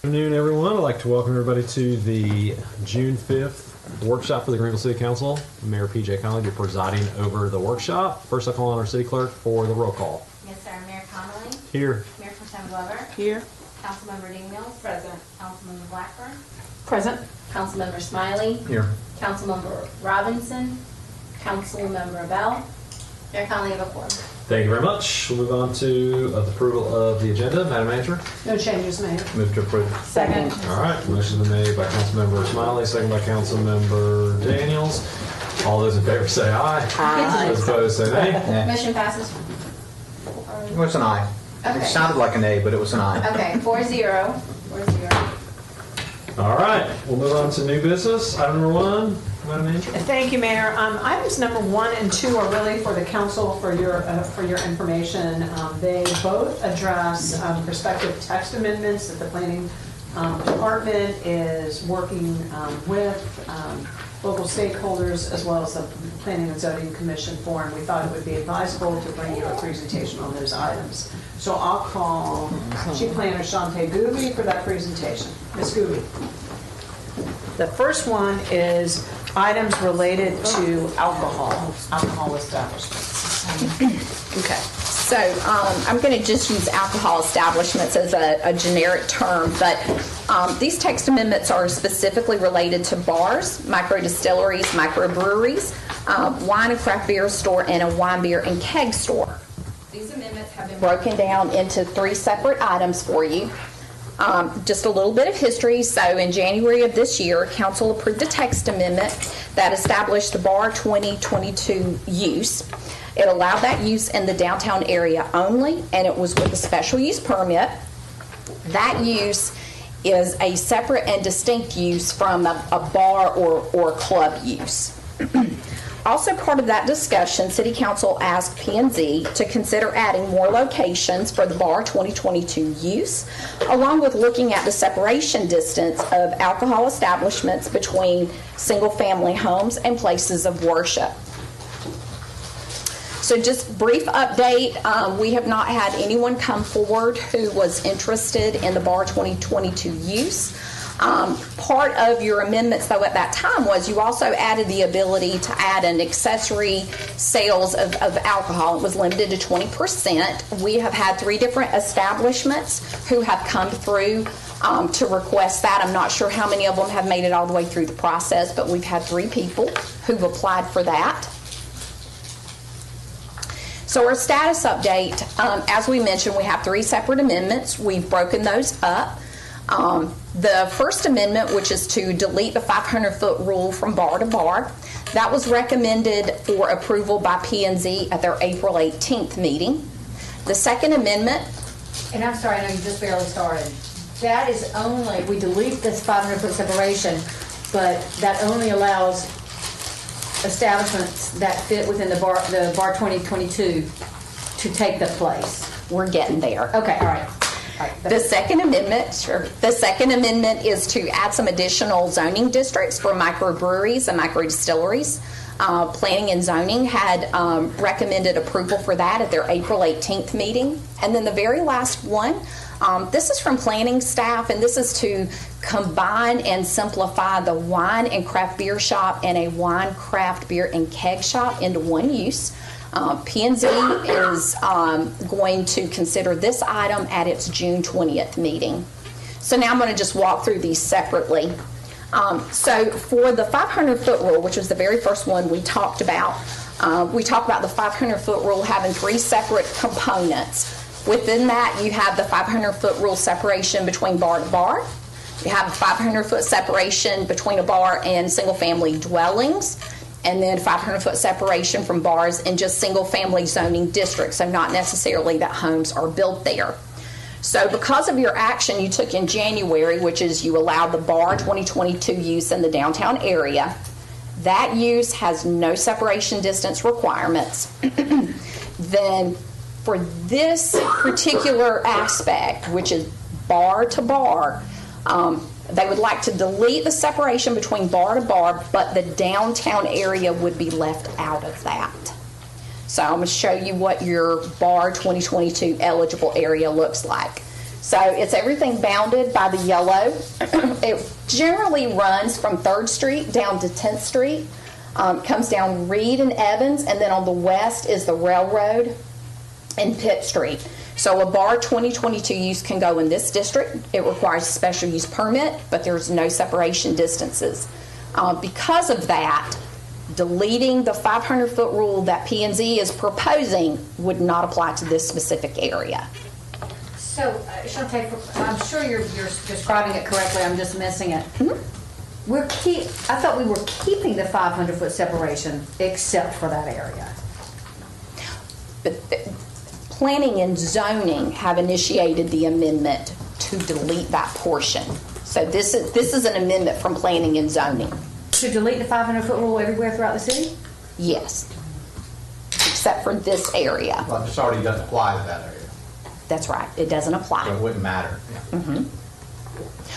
Good afternoon, everyone. I'd like to welcome everybody to the June 5th workshop for the Greenville City Council. Mayor P.J. Connolly will be presiding over the workshop. First, I'll call on our city clerk for the roll call. Yes, sir. Mayor Connolly. Here. Mayor Pro Tem Glover. Here. Councilmember Daniels. Present. Councilmember Blackburn. Present. Councilmember Smiley. Here. Councilmember Robinson. Councilmember Bell. Mayor Connolly, you have a quorum. Thank you very much. We'll move on to the approval of the agenda. Madam Manager. No changes made. Move to approve. Second. All right. Motion been made by Councilmember Smiley, second by Councilmember Daniels. All those in favor say aye. Aye. Those opposed say nay. Motion passes. It was an aye. Okay. It sounded like an A, but it was an aye. Okay, 4-0. 4-0. All right. We'll move on to new business. Item number 1. Madam Manager. Thank you, Mayor. Items number 1 and 2 are really for the council for your information. They both address prospective text amendments that the planning department is working with local stakeholders as well as the Planning and Zoning Commission for, and we thought it would be advisable to bring you a presentation on those items. So I'll call Chief Planner Shante Gooby for that presentation. Ms. Gooby. The first one is items related to alcohol establishments. Okay, so I'm going to just use alcohol establishments as a generic term, but these text amendments are specifically related to bars, micro distilleries, microbreweries, wine and craft beer store, and a wine, beer, and keg store. These amendments have been broken down into 3 separate items for you. Just a little bit of history. So in January of this year, Council approved a text amendment that established the Bar 2022 use. It allowed that use in the downtown area only, and it was with a special use permit. That use is a separate and distinct use from a bar or club use. Also part of that discussion, City Council asked P&Z to consider adding more locations for the Bar 2022 use, along with looking at the separation distance of alcohol establishments between single-family homes and places of worship. So just brief update, we have not had anyone come forward who was interested in the Bar 2022 use. Part of your amendments, though, at that time was you also added the ability to add an accessory sales of alcohol. It was limited to 20%. We have had 3 different establishments who have come through to request that. I'm not sure how many of them have made it all the way through the process, but we've had 3 people who've applied for that. So our status update, as we mentioned, we have 3 separate amendments. We've broken those up. The first amendment, which is to delete the 500-foot rule from bar to bar, that was recommended for approval by P&Z at their April 18th meeting. The second amendment, and I'm sorry, I know you just barely started. That is only, we delete this 500-foot separation, but that only allows establishments that fit within the bar 2022 to take the place. we're getting there. Okay, all right. The second amendment is to add some additional zoning districts for microbreweries and microdistilleries. Planning and Zoning had recommended approval for that at their April 18th meeting. And then the very last one, this is from planning staff, and this is to combine and simplify the wine and craft beer shop and a wine, craft beer, and keg shop into one use. P&Z is going to consider this item at its June 20th meeting. So now I'm going to just walk through these separately. So for the 500-foot rule, which was the very first one we talked about the 500-foot rule having 3 separate components. Within that, you have the 500-foot rule separation between bar to bar. You have a 500-foot separation between a bar and single-family dwellings. And then 500-foot separation from bars in just single-family zoning districts, so not necessarily that homes are built there. So because of your action you took in January, which is you allowed the Bar 2022 use in the downtown area, that use has no separation distance requirements. Then for this particular aspect, which is bar to bar, they would like to delete the separation between bar to bar, but the downtown area would be left out of that. So I'm going to show you what your Bar 2022 eligible area looks like. So it's everything bounded by the yellow. It generally runs from 3rd Street down to 10th Street, comes down Reed and Evans, and then on the west is the railroad and Pitt Street. So a bar 2022 use can go in this district. It requires a special use permit, but there's no separation distances. Because of that, deleting the 500-foot rule that P&Z is proposing would not apply to this specific area. So, Shantae, I'm sure you're describing it correctly, I'm just missing it. I thought we were keeping the 500-foot separation except for that area. But Planning and Zoning have initiated the amendment to delete that portion. So this is an amendment from Planning and Zoning. To delete the 500-foot rule everywhere throughout the city? Yes. Except for this area. Well, this already doesn't apply to that area, That's right. It doesn't apply. so it wouldn't matter.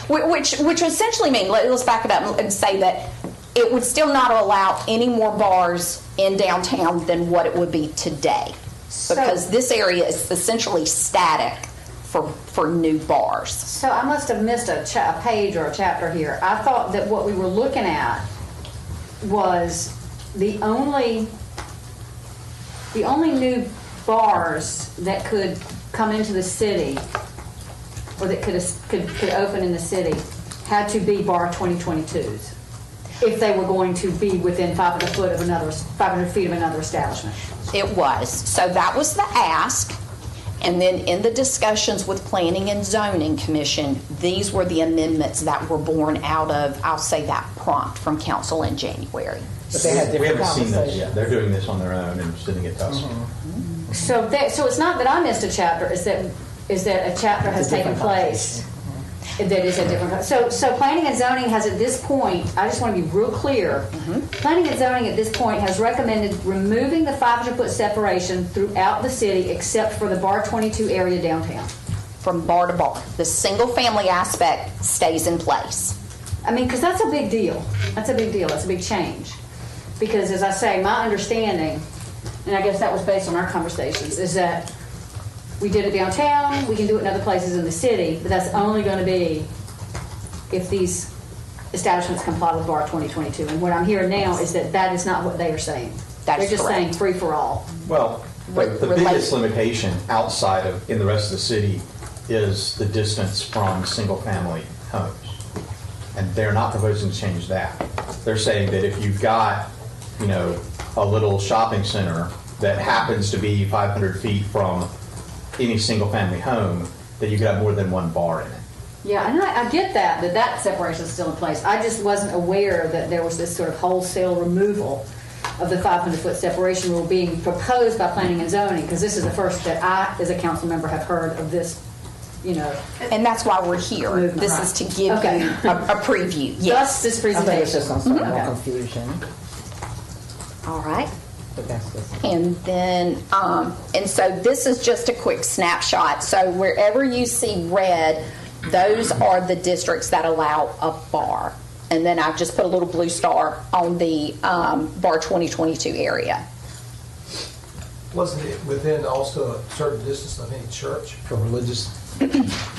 Which essentially means, let's back it up and say that it would still not allow any more bars in downtown than what it would be today. Because this area is essentially static for new bars. So I must have missed a page or a chapter here. I thought that what we were looking at was the only new bars that could come into the city or that could open in the city had to be bar 2022s if they were going to be within 500 feet of another establishment. It was. So that was the ask. And then in the discussions with Planning and Zoning Commission, these were the amendments that were born out of, I'll say, that prompt from council in January. But they had We different haven't seen those yet. conversations. They're doing this on their own and sending it to us. So it's not that I missed a chapter, it's that a chapter has taken place. That is a different. So Planning and Zoning has at this point, I just want to be real clear. Planning and Zoning at this point has recommended removing the 500-foot separation throughout the city except for the bar 22 area downtown. From bar to bar. The single family aspect stays in place. I mean, because that's a big deal. That's a big deal. That's a big change. Because as I say, my understanding, and I guess that was based on our conversations, is that we did it downtown, we can do it in other places in the city, but that's only going to be if these establishments comply with bar 2022. And what I'm hearing now is that is not what they are saying. That is They're just correct. saying free for all. Well, the biggest limitation outside of, in the rest of the city, is the distance from single-family homes. And they're not proposing to change that. They're saying that if you've got, a little shopping center that happens to be 500 feet from any single-family home, that you could have more than one bar in it. Yeah, and I get that separation is still in place. I just wasn't aware that there was this sort of wholesale removal of the 500-foot separation rule being proposed by Planning and Zoning, because this is the first that I, as a council member, have heard of this, And that's why we're here. Movement, This right. is to give Okay. you a preview. Thus Yes. this I think it's presentation. just going to start more Okay. confusion, All right. but that's just. And then, and so this is just a quick snapshot. So wherever you see red, those are the districts that allow a bar. And then I've just put a little blue star on the bar 2022 area. Wasn't it within also a certain distance of any church? For religious.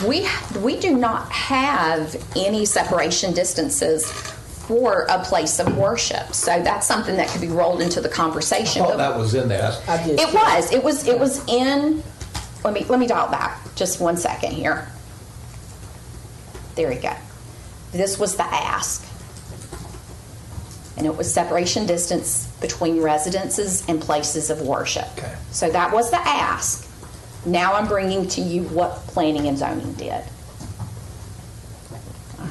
We do not have any separation distances for a place of worship. So that's something that could be rolled into the I conversation. thought that was in there. I did. It was in, let me dial it back just 1 second here. There we go. This was the ask. And it was separation distance between residences and places of worship. Okay. So that was the ask. Now I'm bringing to you what Planning and Zoning did.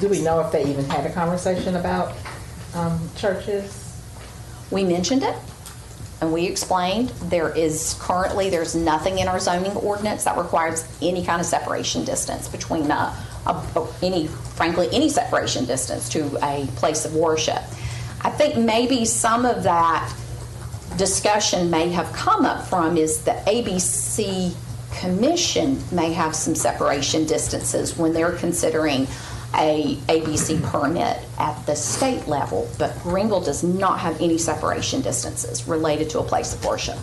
Do we know if they even had a conversation about churches? We mentioned it, and we explained there's nothing in our zoning ordinance that requires any kind of separation distance between any separation distance to a place of worship. I think maybe some of that discussion may have come up from is the ABC Commission may have some separation distances when they're considering a ABC permit at the state level, but Greenville does not have any separation distances related to a place of worship.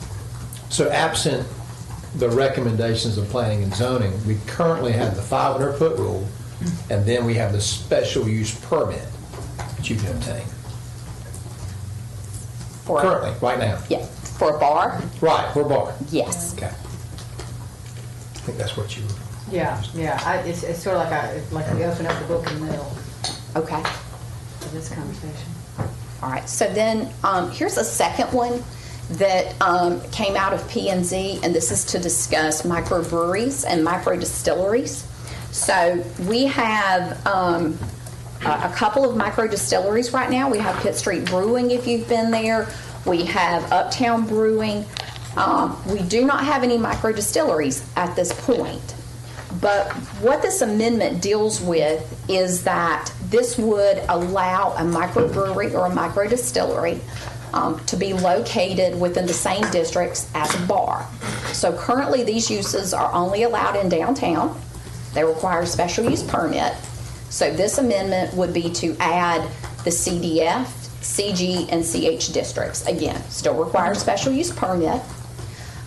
So absent the recommendations of planning and zoning, we currently have the 500-foot rule, and then we have the special use permit that you can obtain. For, Currently, right now. yeah, for a bar? Right, for a bar. Yes. Okay. I think that's what you, Yeah, it's sort of like we open up the book in the middle Okay. of this conversation. All right, so then here's a second one that came out of P&Z, and this is to discuss microbreweries and microdistilleries. So we have a couple of microdistilleries right now. We have Pitt Street Brewing, if you've been there. We have Uptown Brewing. We do not have any microdistilleries at this point. But what this amendment deals with is that this would allow a microbrewery or a microdistillery to be located within the same districts as a bar. So currently these uses are only allowed in downtown. They require a special use permit. So this amendment would be to add the CDF, CG, and CH districts. Again, still require a special use permit.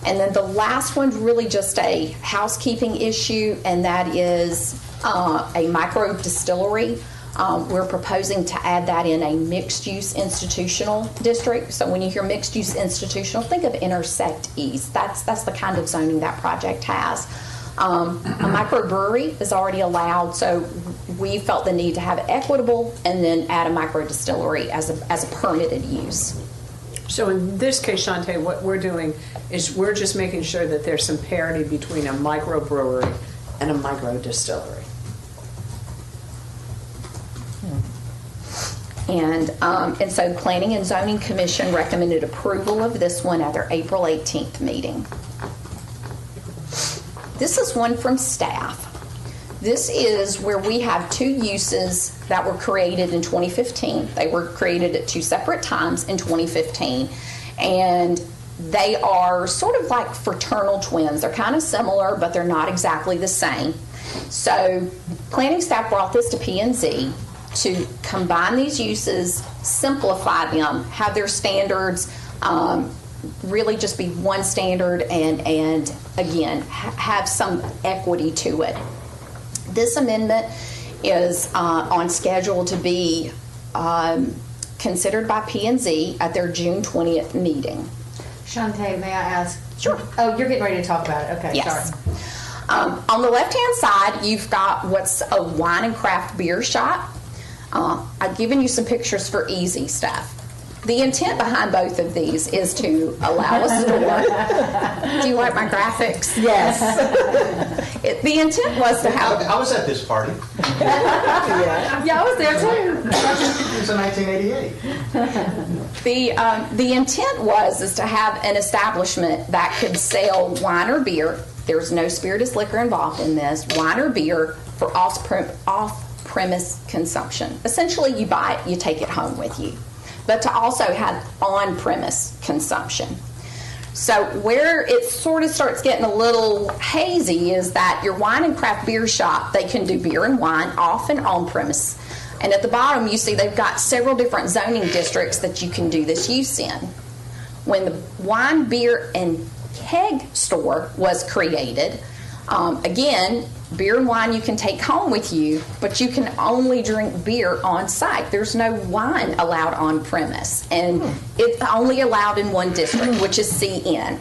And then the last one's really just a housekeeping issue, and that is a micro distillery. We're proposing to add that in a mixed-use institutional district. So when you hear mixed-use institutional, think of Intersect East. That's the kind of zoning that project has. A microbrewery is already allowed, so we felt the need to have equitable and then add a micro distillery as a permitted use. So in this case, Shantae, what we're doing is we're just making sure that there's some parity between a microbrewery and a microdistillery. And so the Planning and Zoning Commission recommended approval of this one at their April 18th meeting. This is one from staff. This is where we have two uses that were created in 2015. They were created at two separate times in 2015. And they are sort of like fraternal twins. They're kind of similar, but they're not exactly the same. So planning staff brought this to P&Z to combine these uses, simplify them, have their standards really just be one standard, and again, have some equity to it. This amendment is on schedule to be considered by P&Z at their June 20th meeting. Shantae, may I ask? Sure. Oh, you're getting ready to talk about it. Okay, Yes. sorry. On the left-hand side, you've got what's a wine and craft beer shop. I've given you some pictures for easy stuff. The intent behind both of these is to allow a store. Do you like my graphics? Yes. The intent was to have. I was at this party. Yeah, I was there too. It was in 1988. The intent is to have an establishment that could sell wine or beer. There's no spirituous liquor involved in this. Wine or beer for off-premise consumption. Essentially, you buy it, you take it home with you. But to also have on-premise consumption. So where it sort of starts getting a little hazy is that your wine and craft beer shop, they can do beer and wine off and on-premise. And at the bottom, you see they've got several different zoning districts that you can do this use in. When the wine, beer, and keg store was created, again, beer and wine you can take home with you, but you can only drink beer on site. There's no wine allowed on premise, and it's only allowed in one district, which is CN.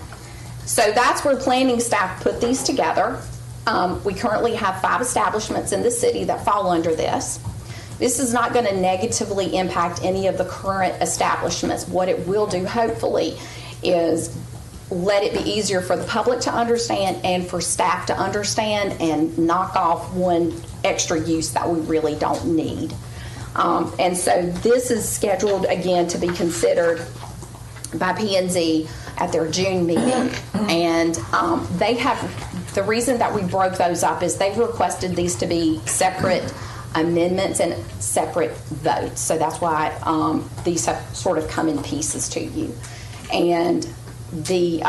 So that's where planning staff put these together. We currently have 5 establishments in the city that fall under this. This is not going to negatively impact any of the current establishments. What it will do, hopefully, is let it be easier for the public to understand and for staff to understand and knock off one extra use that we really don't need. And so this is scheduled again to be considered by P&Z at their June meeting. And they have, the reason that we broke those up is they've requested these to be separate amendments and separate votes. So that's why these have sort of come in pieces to you. And the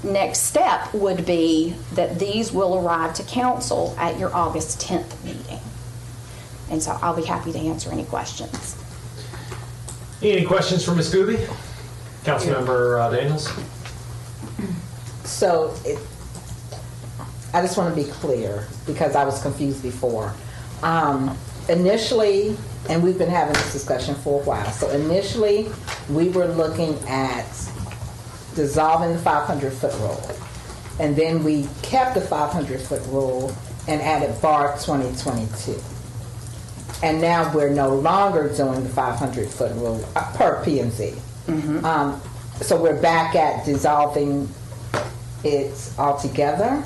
next step would be that these will arrive to council at your August 10th meeting. And so I'll be happy to answer any questions. Any questions for Ms. Gooby? Councilmember Daniels? So I just want to be clear because I was confused before. Initially, and we've been having this discussion for a while, so initially we were looking at dissolving the 500-foot rule. And then we kept the 500-foot rule and added bar 2022. And now we're no longer doing the 500-foot rule per P&Z. So we're back at dissolving it altogether.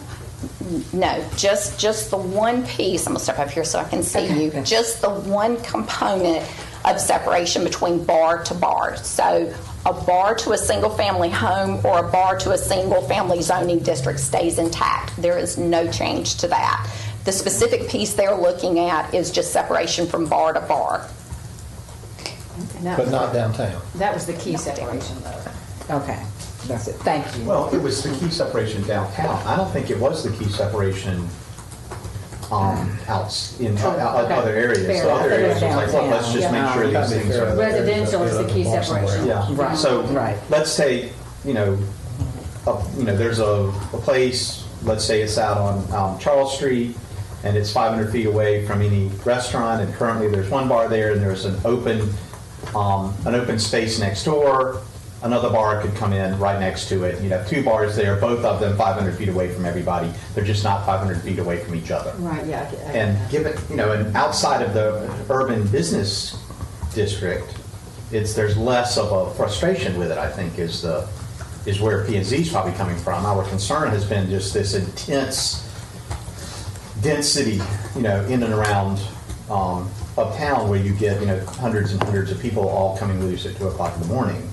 No, just the one piece. I'm gonna step up here so I can see you. Just the one component of separation between bar to bar. So a bar to a single-family home or a bar to a single-family zoning district stays intact. There is no change to that. The specific piece they're looking at is just separation from bar to bar. But not downtown. That was the key separation, though. Okay, that's it. Thank you. Well, it was the key separation downtown. I don't think it was the key separation out in other areas. Fair. The other areas was like, well, let's just make sure these things are. Residential is the key separation. Yeah. Right. So Right. let's say, there's a place, let's say it's out on Charles Street, and it's 500 feet away from any restaurant, and currently there's one bar there, and there's an open space next door. Another bar could come in right next to it. You'd have two bars there, both of them 500 feet away from everybody. They're just not 500 feet away from each other. Right, yeah. And given, and outside of the urban business district, there's less of a frustration with it, I think, is where P&Z is probably coming from. Our concern has been just this intense density, in and around uptown where you get, hundreds and hundreds of people all coming loose at 2 o'clock in the morning.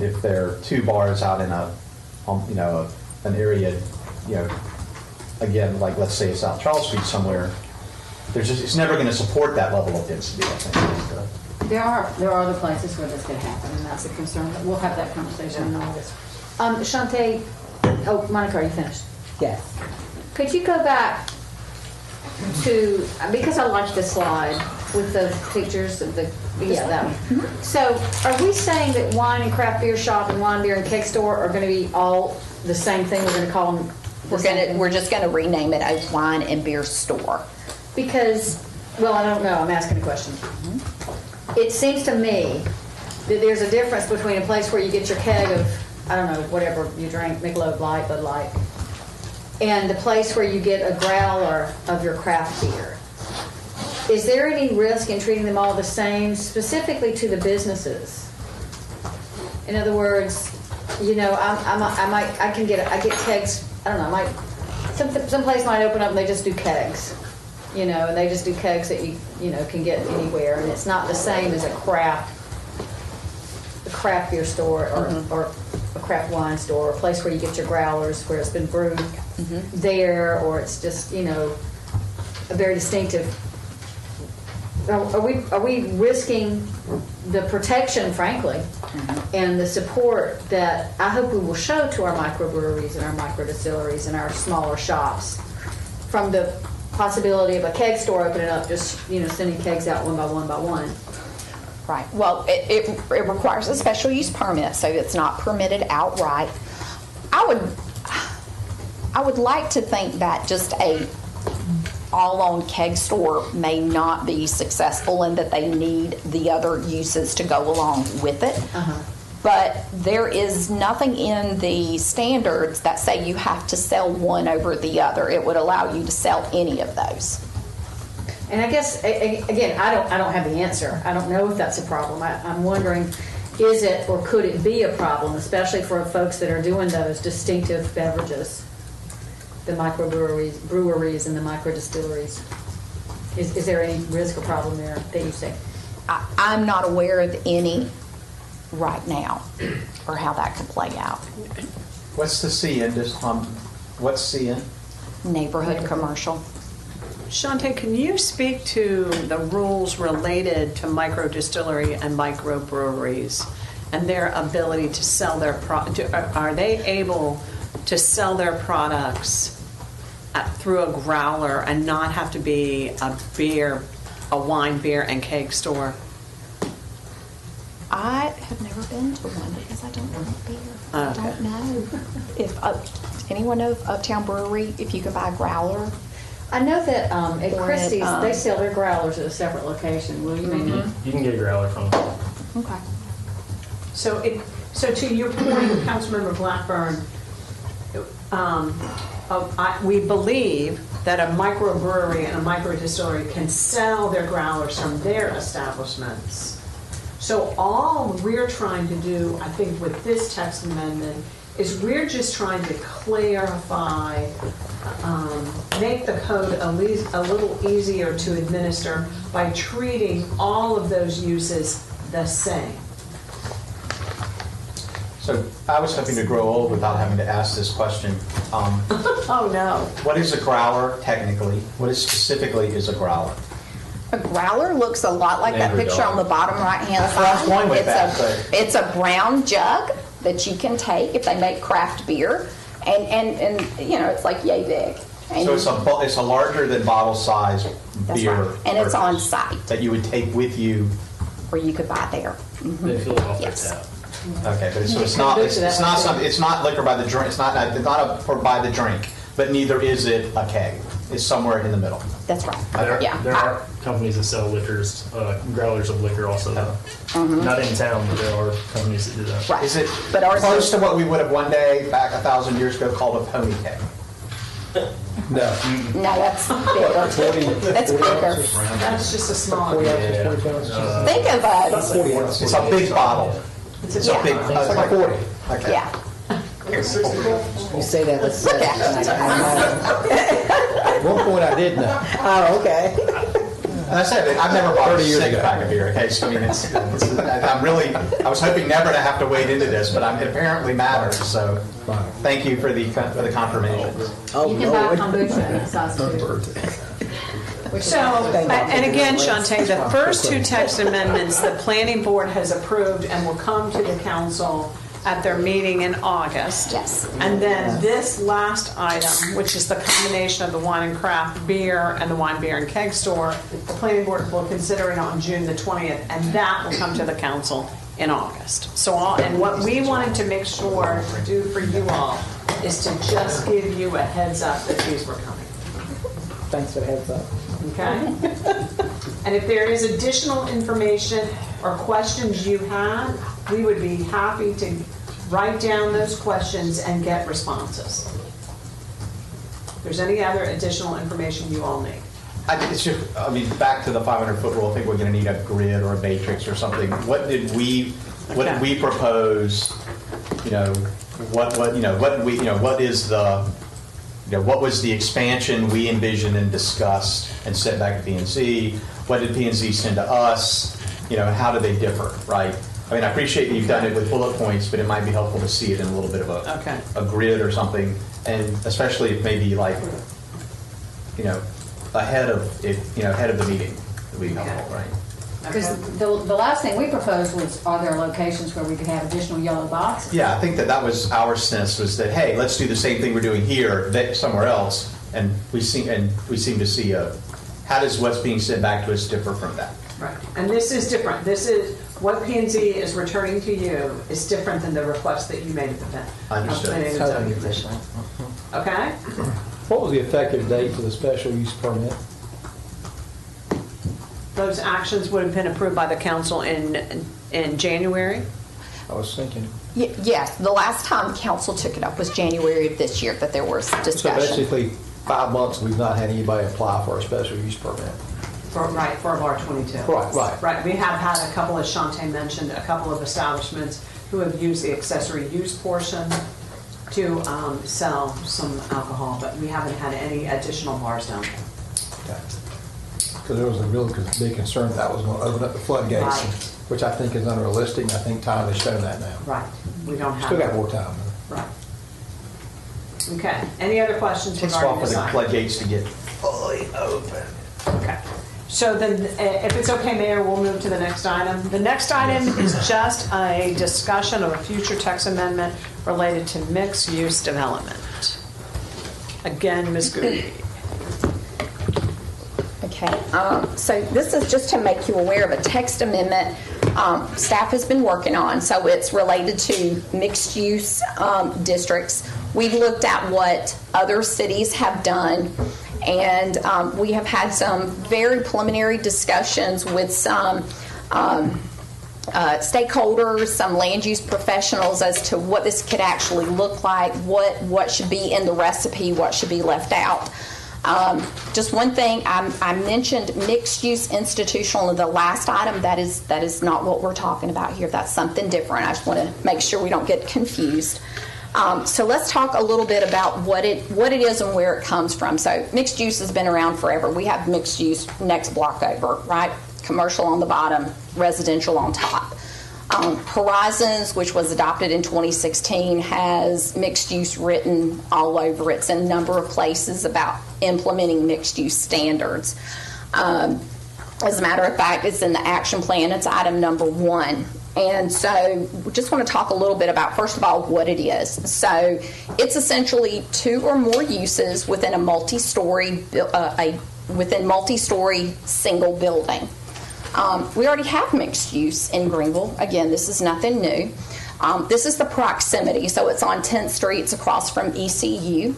If there are two bars out in an area, again, like let's say South Charles Street somewhere, it's never going to support that level of density, I think. There are other places where this could happen, and that's a concern. We'll have that conversation in August. Shantae, Monica, are you finished? Yes. Could you go back to, because I liked this slide with the pictures of that one. So are we saying that wine and craft beer shop and wine, beer, and cake store are going to be all the same thing? We're going to call them We're just going to rename it a wine and beer store. Because, well, I don't know. I'm asking a question. It seems to me that there's a difference between a place where you get your keg of, I don't know, whatever you drink, Michelob Light, Bud Light, and the place where you get a growler of your craft beer. Is there any risk in treating them all the same, specifically to the businesses? In other words, I get kegs. I don't know. Some place might open up and they just do kegs, and they just do kegs that you can get anywhere, and it's not the same as a craft beer store or a craft wine store, or a place where you get your growlers where it's been brewed there, or it's just a very distinctive. Are we risking the protection, frankly, and the support that I hope we will show to our microbreweries and our microdistilleries and our smaller shops from the possibility of a keg store opening up, just sending kegs out one by one by one? Right. Well, it requires a special use permit, so it's not permitted outright. I would like to think that just a all-on keg store may not be successful and that they need the other uses to go along with it. But there is nothing in the standards that say you have to sell one over the other. It would allow you to sell any of those. And I guess, again, I don't have the answer. I don't know if that's a problem. I'm wondering, is it or could it be a problem, especially for folks that are doing those distinctive beverages? The breweries and the microdistilleries. Is there any risk or problem there that you see? I'm not aware of any right now or how that could play out. What's the CN? What's CN? Neighborhood commercial. Shantae, can you speak to the rules related to microdistillery and microbreweries and their ability to sell their are they able to sell their products through a growler and not have to be a wine, beer, and cake store? I have never been to one because I don't drink beer. I don't know if Anyone know of Uptown Brewery, if you can buy a growler? I know that at Or Christie's, at, they sell their growlers at a separate location. Will you maybe? You can get a growler from them. Okay. So to your point, Councilmember Blackburn, we believe that a microbrewery and a microdistillery can sell their growlers from their establishments. So all we're trying to do, I think, with this text amendment is we're just trying to clarify, make the code a little easier to administer by treating all of those uses the same. So I was hoping to grow old without having to ask this question. Oh, no. What is a growler technically? What is specifically is a growler? A growler looks a lot like that Angry picture dog. on the bottom right-hand That's where I was side. going with It's that, a- but- It's a brown jug that you can take if they make craft beer, and you know, it's like yay big. And So it's a larger than bottle size that's beer. right. And it's on purchase site, that you would take with you. or you could buy there. They fill it off their Yes. tap. Okay, but so You it's can not do it's, that it's not too. some it's not liquor by the drink. It's not a for by the drink, but neither is it a keg. It's somewhere in the middle. That's right. There, Yeah. there are companies that sell liquors, growlers of liquor also. Though. Not in town, but there are companies that do that. Right. Is it But ours close is- to what we would have one day back 1,000 years ago called a pony keg? No. No, that's bigger. That's bigger. That's just a small. 40 ounces, Yeah. 40 ounces. Think of a, 40 ounces. It's a big bottle. It's a Yeah. big. It's like 40. Okay. yeah. You say that with Look at such, I know. At one point I did know. Oh, okay. And I said, I've never bought 30 a years six ago. pack of beer. Okay, so I mean, I was hoping never to have to wade into this, but it apparently matters. So, thank you for the confirmation. Oh, You can buy Lord. kombucha in size 2. So, and again, Shantae, the first two text amendments, the planning board has approved and will come to the council at their meeting in August. Yes. And then this last item, which is the combination of the wine and craft beer and the wine, beer, and keg store, the planning board will consider it on June the 20th, and that will come to the council in August. So, and what we wanted to make sure to do for you all is to just give you a heads up that these were coming. Thanks for the heads up. Okay? And if there is additional information or questions you have, we would be happy to write down those questions and get responses. If there's any other additional information you all need. I mean, back to the 500-foot rule. I think we're going to need a grid or a matrix or something. What did we propose? You know, what was the expansion we envisioned and discussed and sent back to PNC? What did PNC send to us? You know, how do they differ, right? I mean, I appreciate that you've done it with bullet points, but it might be helpful to see it in a little bit of a grid or something, and especially if maybe like, ahead of the meeting, would be helpful, right? Because the last thing we proposed was, are there locations where we could have additional yellow boxes? Yeah, I think that was our sense, was that, hey, let's do the same thing we're doing here somewhere else, and we seem to see how does what's being sent back to us differ from that? Right. And this is different. This is, what P&Z is returning to you is different than the request that you made at the event. Understood. Totally different. Okay? What was the effective date for the special use permit? Those actions would have been approved by the council in January. I was thinking. Yes, the last time council took it up was January of this year that there was So discussion. basically, 5 months, we've not had anybody apply for a special use permit. For R22. Right. Right, we have had a couple, as Shantae mentioned, a couple of establishments who have used the accessory use portion to sell some alcohol, but we haven't had any additional bars down there. Because there was a real big concern that was going to open up the floodgates, Right. which I think is unrealistic, and I think time has shown that now. Right, we don't have. Still got more time. Right. Okay, any other questions Takes a regarding while for this the item? floodgates to get fully open. Okay. So then, if it's okay, Mayor, we'll move to the next item. The next item is just a discussion of a future text amendment related to mixed-use development. Again, Ms. Goody. Okay, so this is just to make you aware of a text amendment staff has been working on. So it's related to mixed-use districts we've looked at what other cities have done, and we have had some very preliminary discussions with some stakeholders, some land use professionals as to what this could actually look like, what should be in the recipe, what should be left out. Just one thing, I mentioned mixed-use institutional in the last item. That is not what we're talking about here. That's something different. I just want to make sure we don't get confused. So let's talk a little bit about what it is and where it comes from. So mixed use has been around forever. We have mixed use next block over, right? Commercial on the bottom, residential on top. Horizons, which was adopted in 2016, has mixed use written all over it. It's in a number of places about implementing mixed use standards. As a matter of fact, it's in the action plan. It's item number 1. And so we just want to talk a little bit about, first of all, what it is. So it's essentially 2 or more uses within a multi-story single building. We already have mixed use in Greenville. Again, this is nothing new. This is the proximity. So it's on 10th Street. It's across from ECU.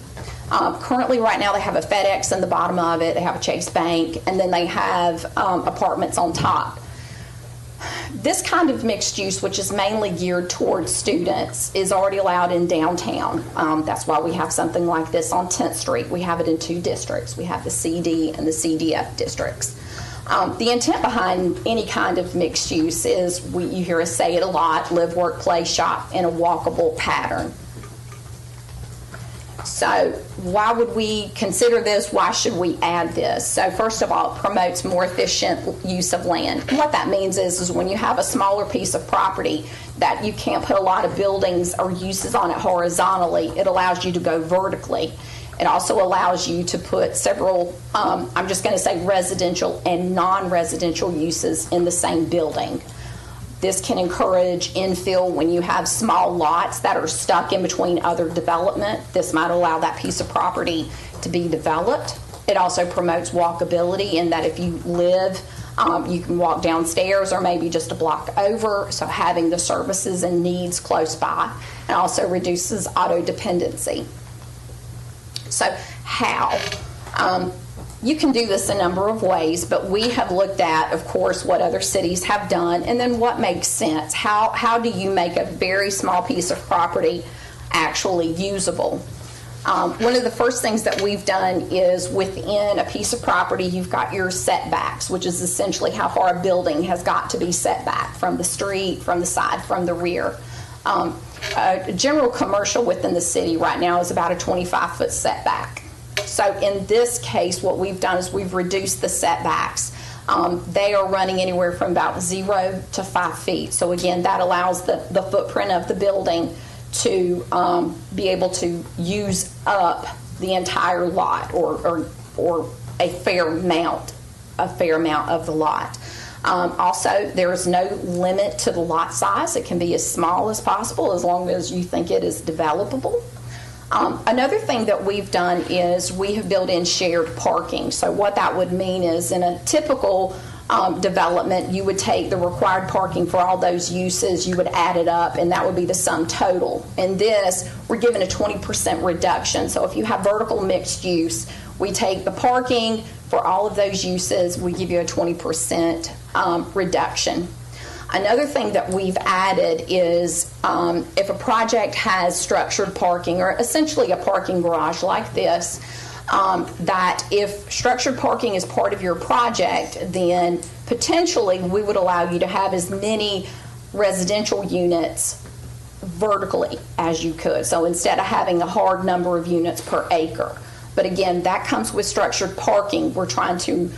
Currently, right now, they have a FedEx in the bottom of it. They have a Chase Bank, and then they have apartments on top. This kind of mixed use, which is mainly geared towards students, is already allowed in downtown. That's why we have something like this on 10th Street. We have it in 2 districts. We have the CD and the CDF districts. The intent behind any kind of mixed use is, you hear us say it a lot, live, work, play, shop in a walkable pattern. So why would we consider this? Why should we add this? So first of all, it promotes more efficient use of land. And what that means is when you have a smaller piece of property that you can't put a lot of buildings or uses on it horizontally, it allows you to go vertically. It also allows you to put several, I'm just going to say residential and non-residential uses in the same building. This can encourage infill when you have small lots that are stuck in between other development. This might allow that piece of property to be developed. It also promotes walkability in that if you live, you can walk downstairs or maybe just a block over, so having the services and needs close by, and also reduces auto dependency. So how? You can do this a number of ways, but we have looked at, of course, what other cities have done, and then what makes sense. How do you make a very small piece of property actually usable? One of the first things that we've done is within a piece of property, you've got your setbacks, which is essentially how far a building has got to be set back from the street, from the side, from the rear. A general commercial within the city right now is about a 25-foot setback. So in this case, what we've done is we've reduced the setbacks. They are running anywhere from about 0 to 5 feet. So again, that allows the footprint of the building to be able to use up the entire lot or a fair amount of the lot. Also, there is no limit to the lot size. It can be as small as possible as long as you think it is developable. Another thing that we've done is we have built in shared parking. So what that would mean is in a typical development, you would take the required parking for all those uses, you would add it up, and that would be the sum total. In this, we're given a 20% reduction. So if you have vertical mixed use, we take the parking for all of those uses, we give you a 20% reduction. Another thing that we've added is if a project has structured parking, or essentially a parking garage like this, that if structured parking is part of your project, then potentially we would allow you to have as many residential units vertically as you could. So instead of having a hard number of units per acre. But again, that comes with structured parking. We're trying to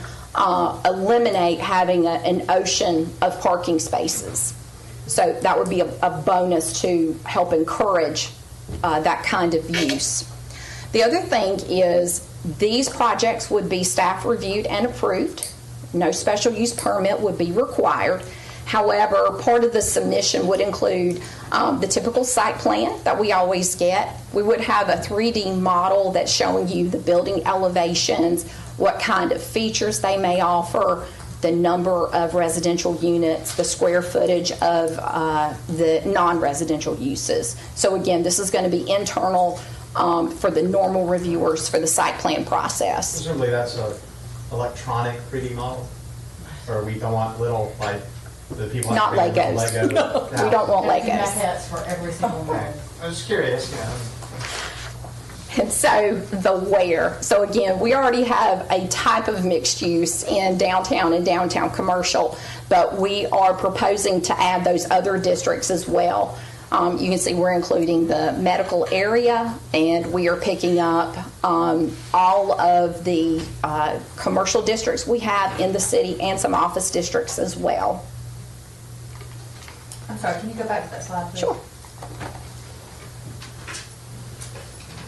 eliminate having an ocean of parking spaces. So that would be a bonus to help encourage that kind of use. The other thing is these projects would be staff reviewed and approved. No special use permit would be required. However, part of the submission would include the typical site plan that we always get. We would have a 3D model that's showing you the building elevations, what kind of features they may offer, the number of residential units, the square footage of the non-residential uses. So again, this is going to be internal for the normal reviewers for the site plan process. Presumably that's a electronic 3D model? Or we don't want little, like, the people... Not have Legos. Lego No, we don't want Legos. Maquettes for every single one. I was just curious, you know. And so the where. So again, we already have a type of mixed use in downtown and downtown commercial, but we are proposing to add those other districts as well. You can see we're including the medical area, and we are picking up all of the commercial districts we have in the city and some office districts as well. I'm sorry, can you go back to that slide, please? Sure.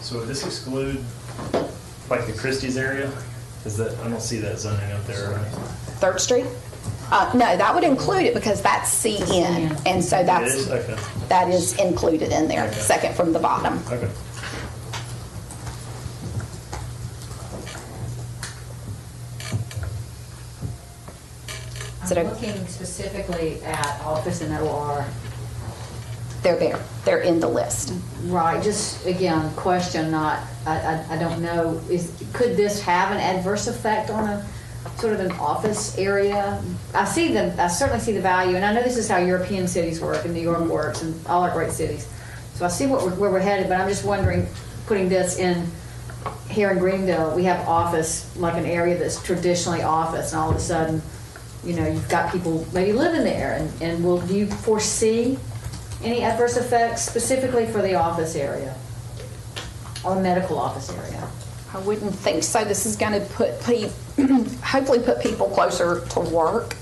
So would this exclude like the Christie's area? Is that, I don't see that zoning up there, right? 3rd Street? No, that would include it because that's CN, and so It that's is? Okay. that is included in there, Okay. second from the bottom. Okay. Is it I'm a- looking specifically at office and OR. They're there. They're in the list. Right, just again, question, not, I don't know, could this have an adverse effect on a sort of an office area? I certainly see the value, and I know this is how European cities work and New York works and all our great cities. So I see where we're headed, but I'm just wondering, putting this in here in Greenville, we have office, like an area that's traditionally office, and all of a sudden, you know, you've got people maybe living there, and do you foresee any adverse effects specifically for the office area or medical office area? I wouldn't think so. This is going to hopefully put people closer to work.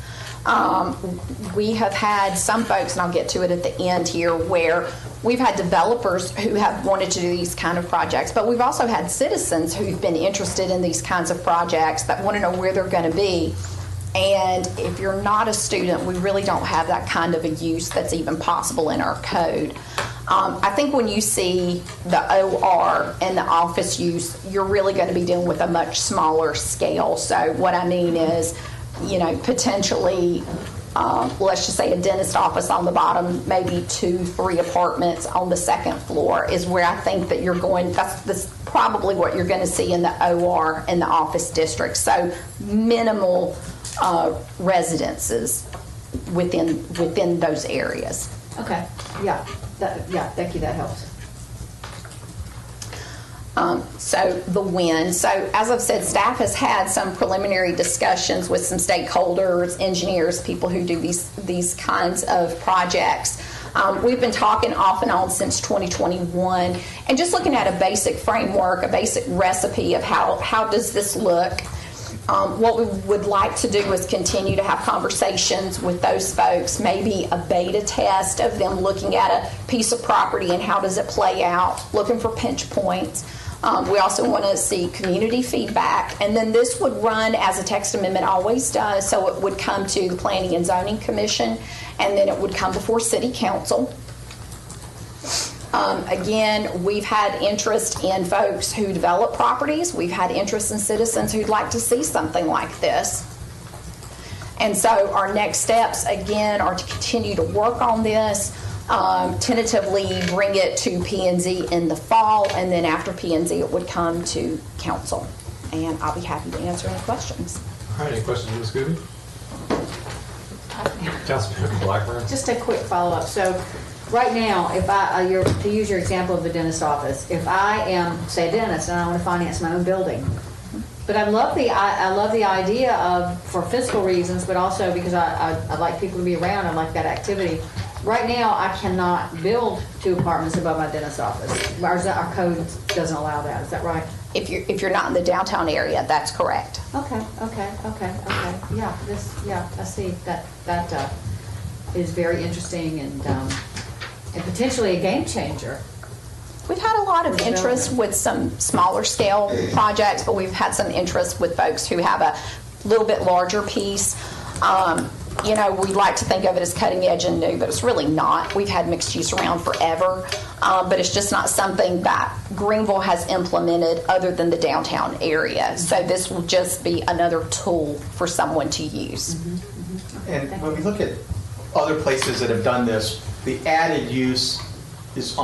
We have had some folks, and I'll get to it at the end here, where we've had developers who have wanted to do these kind of projects, but we've also had citizens who've been interested in these kinds of projects that want to know where they're going to be. And if you're not a student, we really don't have that kind of a use that's even possible in our code. I think when you see the OR and the office use, you're really going to be dealing with a much smaller scale. So what I mean is, you know, potentially, let's just say a dentist office on the bottom, maybe 2-3 apartments on the 2nd floor is where I think that you're going. That's probably what you're going to see in the OR and the office district. So minimal residences within those areas. Okay, yeah, thank you, that helps. So the when. So as I've said, staff has had some preliminary discussions with some stakeholders, engineers, people who do these kinds of projects. We've been talking off and on since 2021, and just looking at a basic framework, a basic recipe of how does this look. What we would like to do is continue to have conversations with those folks, maybe a beta test of them looking at a piece of property and how does it play out, looking for pinch points. We also want to see community feedback, and then this would run as a text amendment always does, so it would come to the Planning and Zoning Commission, and then it would come before City Council. Again, we've had interest in folks who develop properties. We've had interest in citizens who'd like to see something like this. And so our next steps, again, are to continue to work on this, tentatively bring it to P&Z in the fall, and then after P&Z it would come to council. And I'll be happy to answer any questions. All right, any questions for Ms. Scooby? Councilmember Blackburn? Just a quick follow-up. So right now, if to use your example of the dentist office, if I am, say, a dentist and I want to finance my own building, but I love the idea of, for fiscal reasons, but also because I like people to be around, I like that activity. Right now, I cannot build 2 apartments above my dentist office. Our code doesn't allow that. Is that right? If you're not in the downtown area, that's correct. Okay. Yeah, I see that is very interesting and potentially a game changer. We've had a lot of interest with some smaller scale projects, but we've had some interest with folks who have a little bit larger piece. You know, we like to think of it as cutting edge and new, but it's really not. We've had mixed use around forever, but it's just not something that Greenville has implemented other than the downtown area. So this will just be another tool for someone to use. And when we look at other places that have done this, the added use is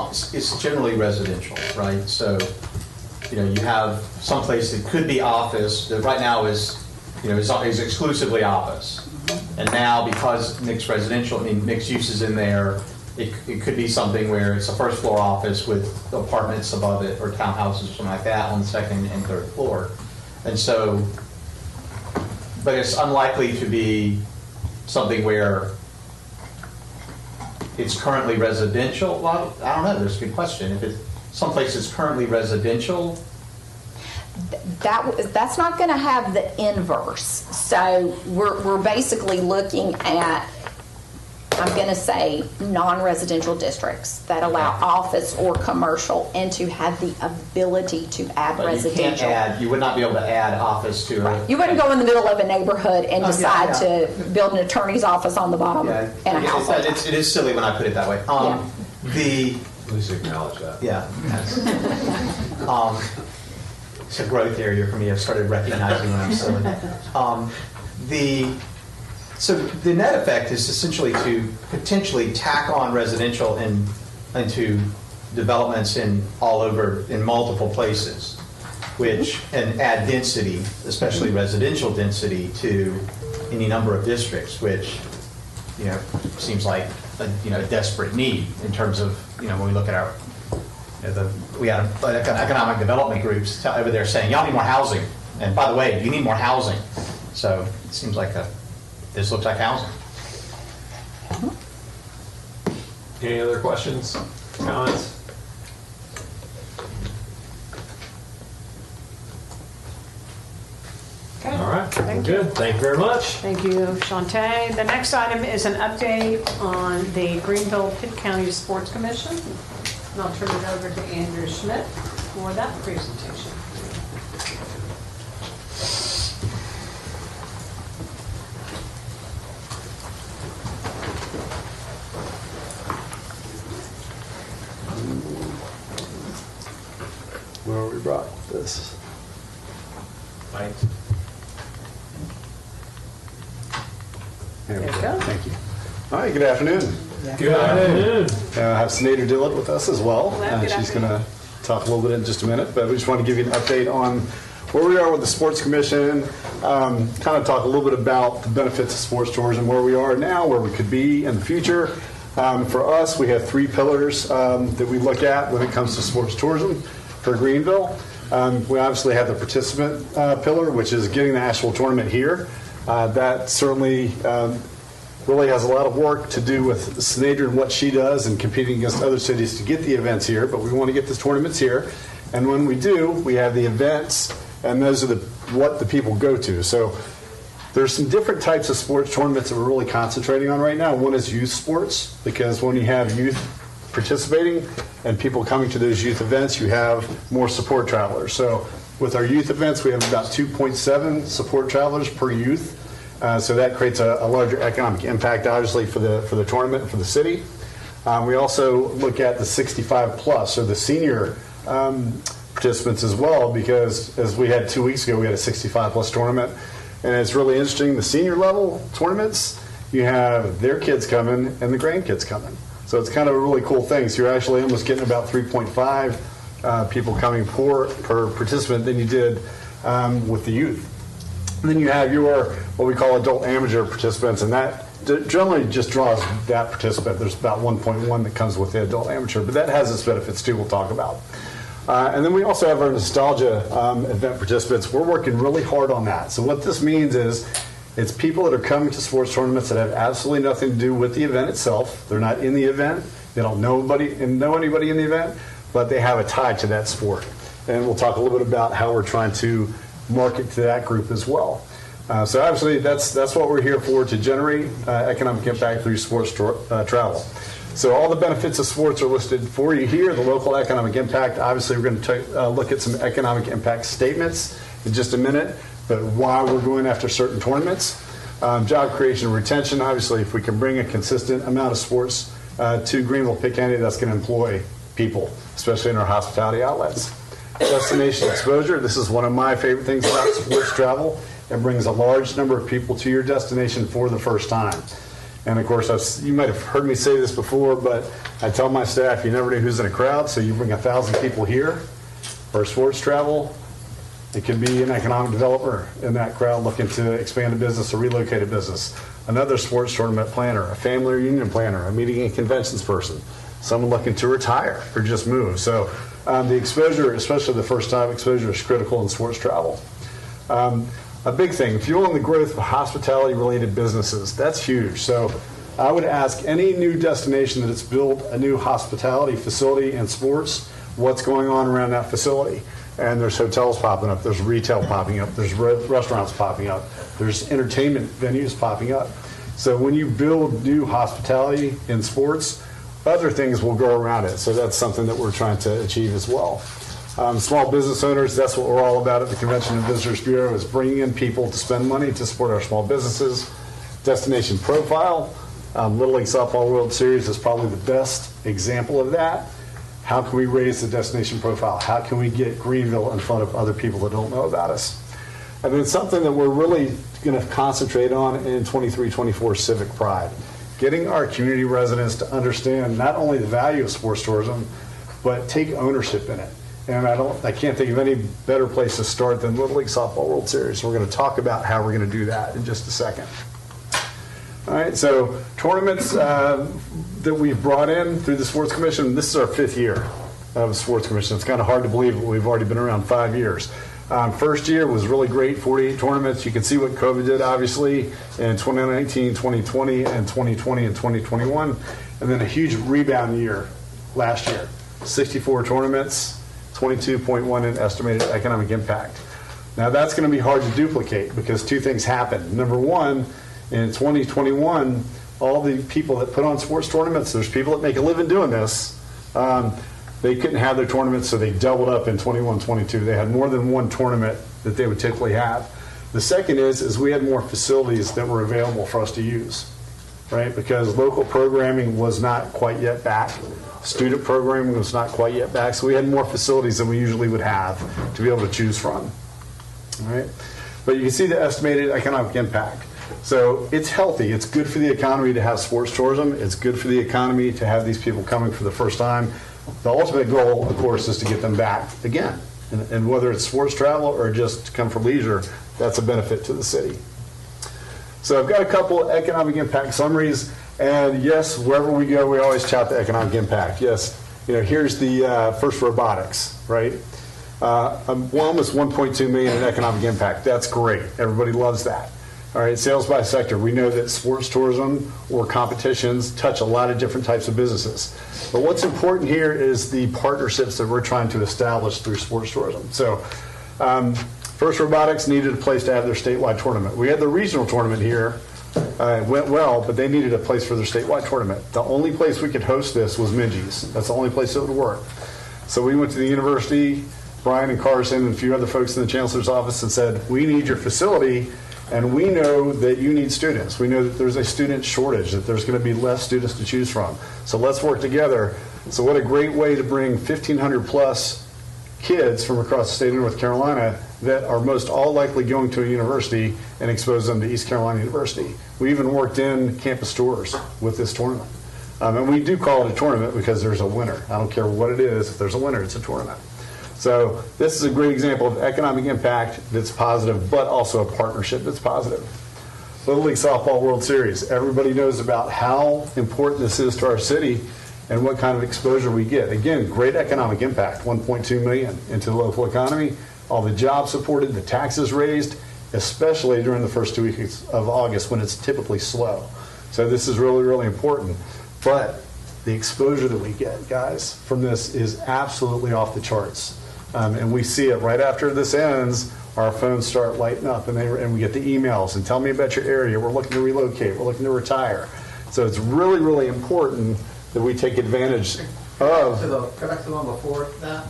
generally residential, right? So, you have some place that could be office, that right now is exclusively office. And now, because mixed use is in there, it could be something where it's a first floor office with apartments above it, or townhouses or something like that on the second and third floor. And so, but it's unlikely to be something where it's currently residential. Well, I don't know, that's a good question. If it's someplace that's currently residential, That's not going to have the inverse. So we're basically looking at, I'm going to say, non-residential districts that allow office or commercial and to have the ability to add but residential. you would not be able to add office to it. You wouldn't go in the middle of a neighborhood and decide to build an attorney's office on the bottom and a house on top. It is silly when I put it that way. At least acknowledge that. Yeah. It's a growth area for me. I've started recognizing when I'm silly. So the net effect is essentially to potentially tack on residential into developments in multiple places, and add density, especially residential density, to any number of districts, which seems like a desperate need in terms of when we look at our. We had economic development groups over there saying, y'all need more housing. And by the way, you need more housing. So it seems like this looks like housing. Any other questions, comments? Okay. All right, Thank good. you. Thank you very much. Thank you, Shantae. The next item is an update on the Greenville-Pitt County Sports Commission. And I'll turn it over to Andrew Schmidt for that presentation. Where we brought this. Mike. There we There you go. go. Thank you. All right, good afternoon. Good afternoon. I have Senator Dillett with us as well. Hello, good She's going afternoon. to talk a little bit in just a minute, but we just want to give you an update on where we are with the Sports Commission, kind of talk a little bit about the benefits of sports tourism, where we are now, where we could be in the future. For us, we have three pillars that we look at when it comes to sports tourism for Greenville. We obviously have the participant pillar, which is getting the actual tournament here. That certainly really has a lot of work to do with Sneader and what she does and competing against other cities to get the events here, but we want to get the tournaments here. And when we do, we have the events, and those are what the people go to. So there's some different types of sports tournaments that we're really concentrating on right now. One is youth sports, because when you have youth participating and people coming to those youth events, you have more support travelers. So with our youth events, we have about 2.7 support travelers per youth. So that creates a larger economic impact, obviously, for the tournament and for the city. We also look at the 65 plus, or the senior participants as well, because as we had 2 weeks ago, we had a 65 plus tournament. And it's really interesting, the senior level tournaments, you have their kids coming and the grandkids coming. So it's kind of a really cool thing. So you're actually almost getting about 3.5 people coming per participant than you did with the youth. And then you have your, what we call adult amateur participants, and that generally just draws that participant. There's about 1.1 that comes with the adult amateur, but that has its benefits too, we'll talk about. And then we also have our nostalgia event participants. We're working really hard on that. So what this means is it's people that are coming to sports tournaments that have absolutely nothing to do with the event itself. They're not in the event. They don't know anybody in the event, but they have a tie to that sport. And we'll talk a little bit about how we're trying to market to that group as well. So obviously that's what we're here for, to generate economic impact through sports travel. So all the benefits of sports are listed for you here. The local economic impact, obviously we're going to look at some economic impact statements in just a minute, but why we're going after certain tournaments. Job creation and retention, obviously if we can bring a consistent amount of sports to Greenville-Pitt County, that's going to employ people, especially in our hospitality outlets. Destination exposure, this is one of my favorite things about sports travel. It brings a large number of people to your destination for the first time. And of course, you might have heard me say this before, but I tell my staff, you never know who's in a crowd, so you bring 1,000 people here for sports travel. It could be an economic developer in that crowd looking to expand a business or relocate a business, another sports tournament planner, a family reunion planner, a meeting and conventions person, someone looking to retire or just move. So the exposure, especially the first time exposure, is critical in sports travel. A big thing, fueling the growth of hospitality-related businesses. That's huge. So I would ask any new destination that has built a new hospitality facility in sports, what's going on around that facility? And there's hotels popping up, there's retail popping up, there's restaurants popping up, there's entertainment venues popping up. So when you build new hospitality in sports, other things will go around it. So that's something that we're trying to achieve as well. Small business owners, that's what we're all about at the Convention and Visitors Bureau, is bringing in people to spend money to support our small businesses. Destination profile, Little League Softball World Series is probably the best example of that. How can we raise the destination profile? How can we get Greenville in front of other people that don't know about us? And then something that we're really going to concentrate on in 23-24, civic pride. Getting our community residents to understand not only the value of sports tourism, but take ownership in it. And I can't think of any better place to start than Little League Softball World Series. We're going to talk about how we're going to do that in just a second. All right, so tournaments that we've brought in through the Sports Commission, this is our 5th year of Sports Commission. It's kind of hard to believe, but we've already been around 5 years. First year was really great, 48 tournaments. You can see what COVID did, obviously, in 2019, 2020, and 2020 and 2021. And then a huge rebound year last year, 64 tournaments, 22.1 in estimated economic impact. Now that's going to be hard to duplicate because two things happened. Number one, in 2021, all the people that put on sports tournaments, there's people that make a living doing this, they couldn't have their tournaments, so they doubled up in 21-22. They had more than one tournament that they would typically have. The second is we had more facilities that were available for us to use, right? Because local programming was not quite yet back. Student programming was not quite yet back, so we had more facilities than we usually would have to be able to choose from. All right? But you can see the estimated economic impact. So it's healthy. It's good for the economy to have sports tourism. It's good for the economy to have these people coming for the first time. The ultimate goal, of course, is to get them back again. And whether it's sports travel or just to come for leisure, that's a benefit to the city. So I've got a couple economic impact summaries. And yes, wherever we go, we always tout the economic impact. Yes, here's the first robotics, right? Almost 1.2 million in economic impact. That's great. Everybody loves that. All right, sales by sector. We know that sports tourism or competitions touch a lot of different types of businesses. But what's important here is the partnerships that we're trying to establish through sports tourism. So First Robotics needed a place to have their statewide tournament. We had the regional tournament here. It went well, but they needed a place for their statewide tournament. The only place we could host this was Minji's. That's the only place that would work. So we went to the university, Brian and Carson and a few other folks in the chancellor's office, and said, we need your facility, and we know that you need students. We know that there's a student shortage, that there's going to be less students to choose from. So let's work together. So what a great way to bring 1,500 plus kids from across the state of North Carolina that are most all likely going to a university and expose them to East Carolina University. We even worked in campus tours with this tournament. And we do call it a tournament because there's a winner. I don't care what it is. If there's a winner, it's a tournament. So this is a great example of economic impact that's positive, but also a partnership that's positive. Little League Softball World Series. Everybody knows about how important this is to our city and what kind of exposure we get. Again, great economic impact, 1.2 million into the local economy, all the jobs supported, the taxes raised, especially during the first 2 weeks of August when it's typically slow. So this is really, really important. But the exposure that we get, guys, from this is absolutely off the charts. And we see it right after this ends, our phones start lighting up and we get the emails and tell me about your area. We're looking to relocate. We're looking to retire. So it's really, really important that we take advantage of. Go back to the one before that.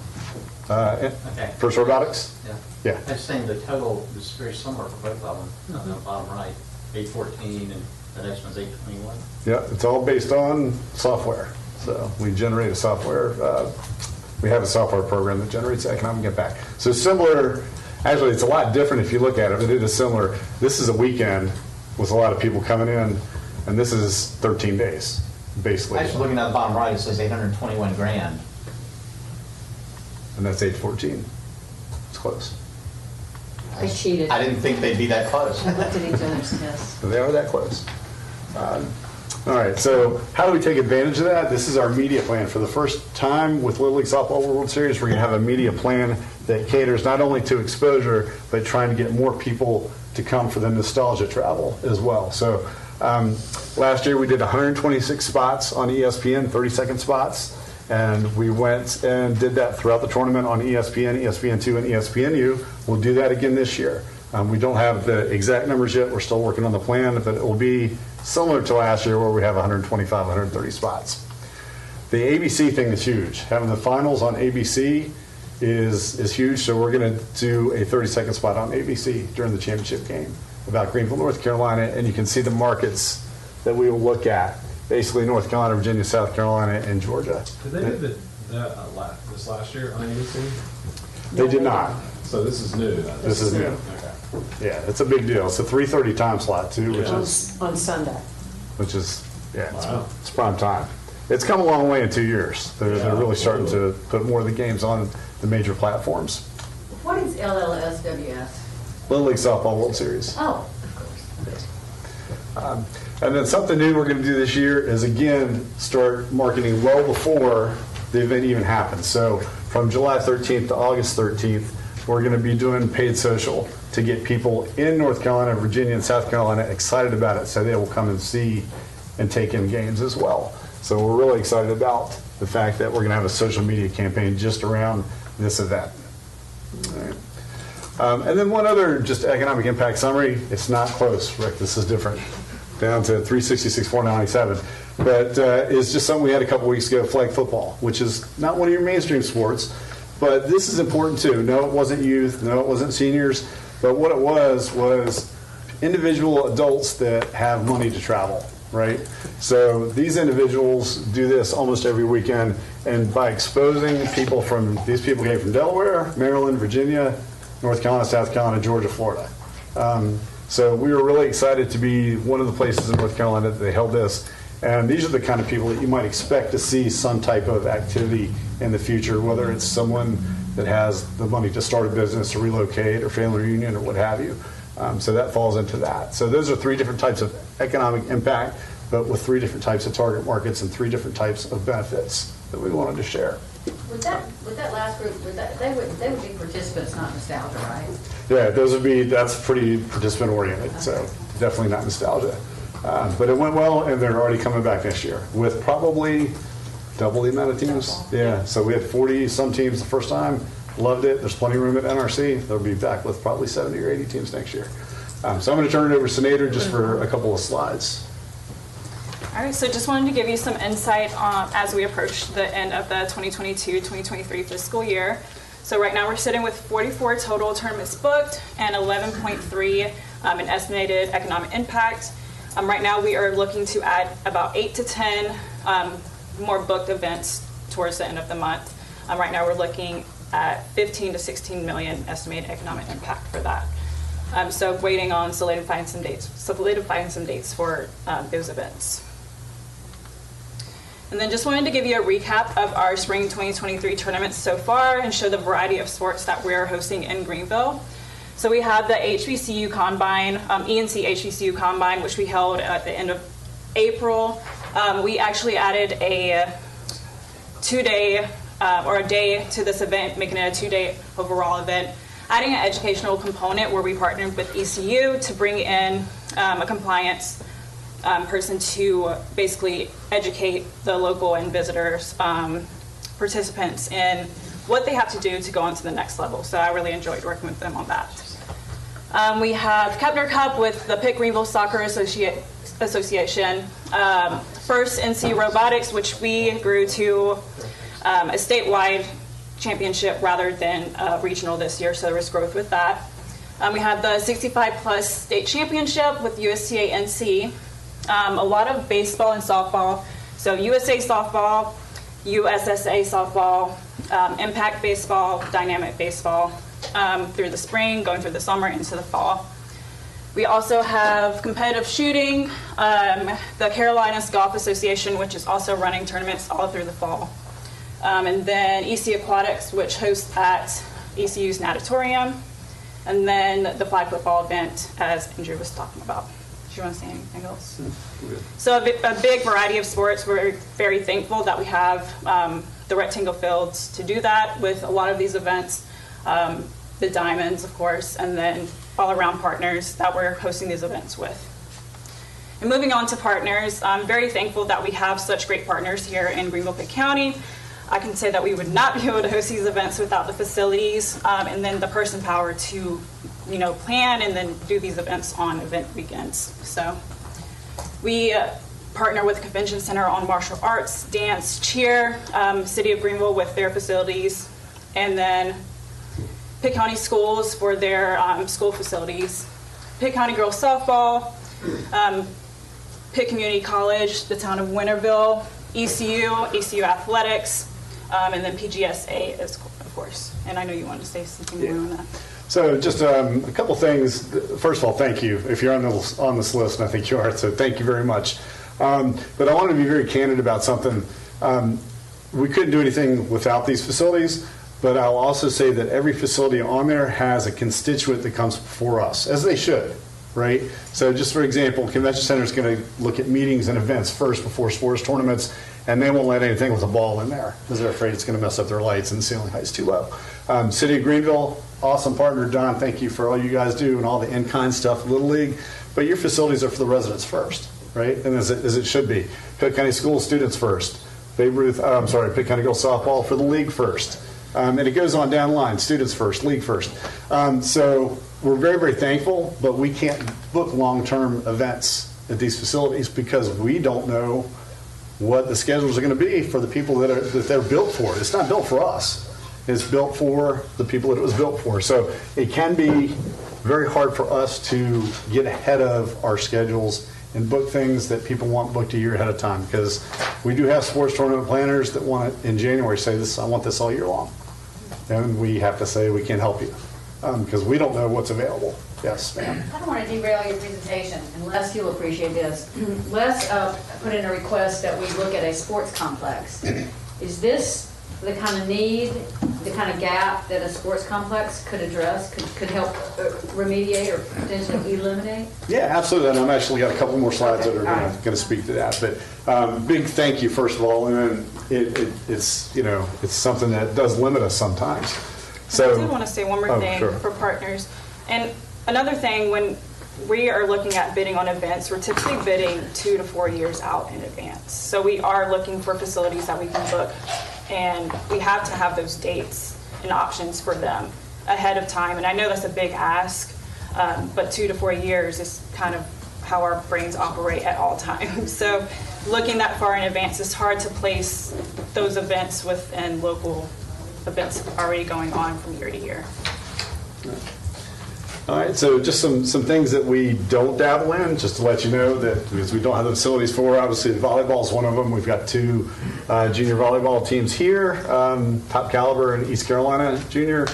Okay. First Robotics? Yeah. Yeah. I was saying the total is very similar for both of them. On the bottom right, 814, and the next one's 821. Yeah, it's all based on software. So we generate a software. We have a software program that generates economic impact. So similar. Actually, it's a lot different if you look at it, but it is similar. This is a weekend with a lot of people coming in. And this is 13 days, basically. Actually, looking at the bottom right, it says 821 grand. And that's 814. It's close. They cheated. I didn't think they'd be that close. They looked at each other's tests. They are that close. All right, so how do we take advantage of that? This is our media plan. For the first time with Little League Softball World Series, we're going to have a media plan that caters not only to exposure, but trying to get more people to come for the nostalgia travel as well. So last year we did 126 spots on ESPN, 30-second spots, and we went and did that throughout the tournament on ESPN, ESPN2, and ESPNU. We'll do that again this year. We don't have the exact numbers yet. We're still working on the plan, but it will be similar to last year where we have 125, 130 spots. The ABC thing is huge. Having the finals on ABC is huge, so we're going to do a 30-second spot on ABC during the championship game about Greenville, North Carolina, and you can see the markets that we will look at, basically North Carolina, Virginia, South Carolina, and Georgia. Did they do this last year on ABC? They did not. So this is new. This is new. Okay. Yeah, it's a big deal. It's a 3:30 time slot too, which On is on Sunday. Wow. it's prime time. It's come a long way in 2 years. They're really starting to put more of the games on the major platforms. What is LLSWS? Little League Softball World Series. Oh, of course. And then something new we're going to do this year is, again, start marketing well before the event even happens. So from July 13th to August 13th, we're going to be doing paid social to get people in North Carolina, Virginia, and South Carolina excited about it so they will come and see and take in games as well. So we're really excited about the fact that we're going to have a social media campaign just around this event. All right. And then one other just economic impact summary. It's not close, Rick. This is different. Down to 366,497. But it's just something we had a couple weeks ago, flag football, which is not one of your mainstream sports. But this is important too. No, it wasn't youth. No, it wasn't seniors. But what it was individual adults that have money to travel, right? So these individuals do this almost every weekend. And by exposing these people came from Delaware, Maryland, Virginia, North Carolina, South Carolina, Georgia, Florida. So we were really excited to be one of the places in North Carolina that they held this. And these are the kind of people that you might expect to see some type of activity in the future, whether it's someone that has the money to start a business or relocate or family reunion or what have you. So that falls into that. So those are 3 different types of economic impact, but with 3 different types of target markets and 3 different types of benefits that we wanted to share. With that last group, they would be participants, not nostalgia, right? Yeah, that's pretty participant oriented, so definitely not nostalgia. But it went well, and they're already coming back next year with probably double the amount of teams. Yeah, so we had 40-some teams the first time, loved it. There's plenty of room at NRC. They'll be back with probably 70 or 80 teams next year. So I'm going to turn it over to Senator just for a couple of slides. All right, so just wanted to give you some insight as we approach the end of the 2022-2023 fiscal year. So right now we're sitting with 44 total tournaments booked and 11.3 in estimated economic impact. Right now we are looking to add about 8 to 10 more booked events towards the end of the month. Right now we're looking at 15 to 16 million estimated economic impact for that. So waiting on solidifying some dates for those events. And then just wanted to give you a recap of our spring 2023 tournaments so far and show the variety of sports that we're hosting in Greenville. So we have the HBCU Combine, ENC HBCU Combine, which we held at the end of April. We actually added a 2-day or a day to this event, making it a 2-day overall event, adding an educational component where we partnered with ECU to bring in a compliance person to basically educate the local and visitors, participants in what they have to do to go on to the next level. So I really enjoyed working with them on that. We have Kepner Cup with the Pitt Greenville Soccer Association. First NC Robotics, which we grew to a statewide championship rather than regional this year, so there was growth with that. We have the 65 plus state championship with USTA NC. A lot of baseball and softball. So USA softball, USSA softball, impact baseball, dynamic baseball through the spring, going through the summer into the fall. We also have competitive shooting, the Carolinas Golf Association, which is also running tournaments all through the fall. And then EC Aquatics, which hosts at ECU's natatorium. And then the flag football event, as Andrew was talking about. Do you want to say anything else? So a big variety of sports. We're very thankful that we have the rectangle fields to do that with a lot of these events. The Diamonds, of course, and then all-around partners that we're hosting these events with. And moving on to partners, I'm very thankful that we have such great partners here in Greenville-Pitt County. I can say that we would not be able to host these events without the facilities and then the person power to, plan and then do these events on event weekends. So we partner with the Convention Center on martial arts, dance, cheer, City of Greenville with their facilities, and then Pitt County Schools for their school facilities, Pitt County Girls Softball, Pitt Community College, the town of Winterville, ECU Athletics, and then PGSA, of course. And I know you wanted to say something more on that. So just a couple things. First of all, thank you. If you're on this list, and I think you are, so thank you very much. But I want to be very candid about something. We couldn't do anything without these facilities. But I'll also say that every facility on there has a constituent that comes before us, as they should, right? So just for example, Convention Center is going to look at meetings and events first before sports tournaments, and they won't let anything with a ball in there because they're afraid it's going to mess up their lights and the ceiling height's too low. City of Greenville, awesome partner. John, thank you for all you guys do and all the in-kind stuff, Little League. But your facilities are for the residents first, right? And as it should be. Pitt County School students first. Pitt County Girls Softball for the league first. And it goes on down the line, students first, league first. So we're very, very thankful, but we can't book long-term events at these facilities because we don't know what the schedules are going to be for the people that they're built for. It's not built for us. It's built for the people that it was built for. So it can be very hard for us to get ahead of our schedules and book things that people want booked a year ahead of time because we do have sports tournament planners that want it in January say this, I want this all year long. And we have to say we can't help you because we don't know what's available. Yes, ma'am. I don't want to derail your presentation unless you'll appreciate this. Les put in a request that we look at a sports complex. Is this the kind of need, the kind of gap that a sports complex could address, could help remediate or potentially eliminate? Yeah, absolutely. And I've actually got a couple more slides that are going to speak to that. But big thank you, first of all. And then it's something that does limit us sometimes. So I do want to say one more thing for partners. And another thing, when we are looking at bidding on events, we're typically bidding 2 to 4 years out in advance. So we are looking for facilities that we can book, and we have to have those dates and options for them ahead of time. And I know that's a big ask, but 2 to 4 years is kind of how our brains operate at all times. So looking that far in advance, it's hard to place those events within local events already going on from year to year. All right, so just some things that we don't dabble in, just to let you know that because we don't have the facilities for. Obviously, volleyball is one of them. We've got 2 junior volleyball teams here, Top Caliber and East Carolina Junior.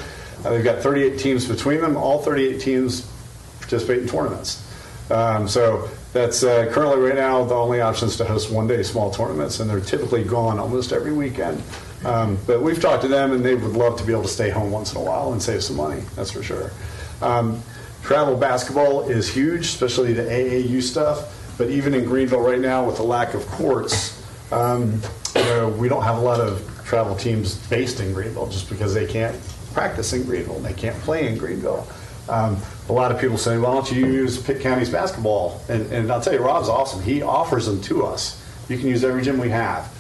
They've got 38 teams between them. All 38 teams participate in tournaments. So that's currently right now the only option is to host one-day small tournaments, and they're typically gone almost every weekend. But we've talked to them, and they would love to be able to stay home once in a while and save some money. That's for sure. Travel basketball is huge, especially the AAU stuff. But even in Greenville right now, with the lack of courts, we don't have a lot of travel teams based in Greenville just because they can't practice in Greenville and they can't play in Greenville. A lot of people say, why don't you use Pitt County's basketball? And I'll tell you, Rob's awesome. He offers them to us. You can use every gym we have.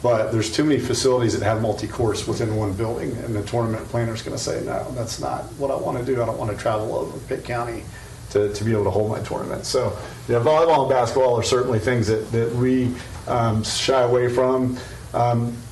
But there's too many facilities that have multi-course within one building, and the tournament planner is going to say, no, that's not what I want to do. I don't want to travel over Pitt County to be able to hold my tournament. So volleyball and basketball are certainly things that we shy away from.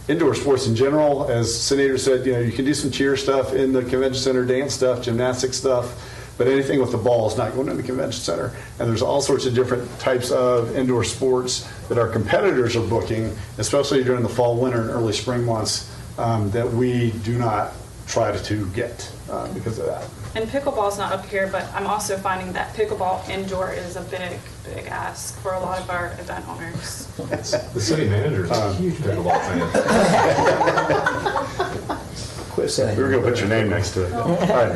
Indoor sports in general, as Senator said, you can do some cheer stuff in the convention center, dance stuff, gymnastics stuff, but anything with the ball is not going in the convention center. And there's all sorts of different types of indoor sports that our competitors are booking, especially during the fall, winter, and early spring months, that we do not try to get because of that. And pickleball's not up here, but I'm also finding that pickleball indoor is a big, big ask for a lot of our event owners. The city manager's a huge pickleball fan. Quit saying. We're going to put your name next to it. All right.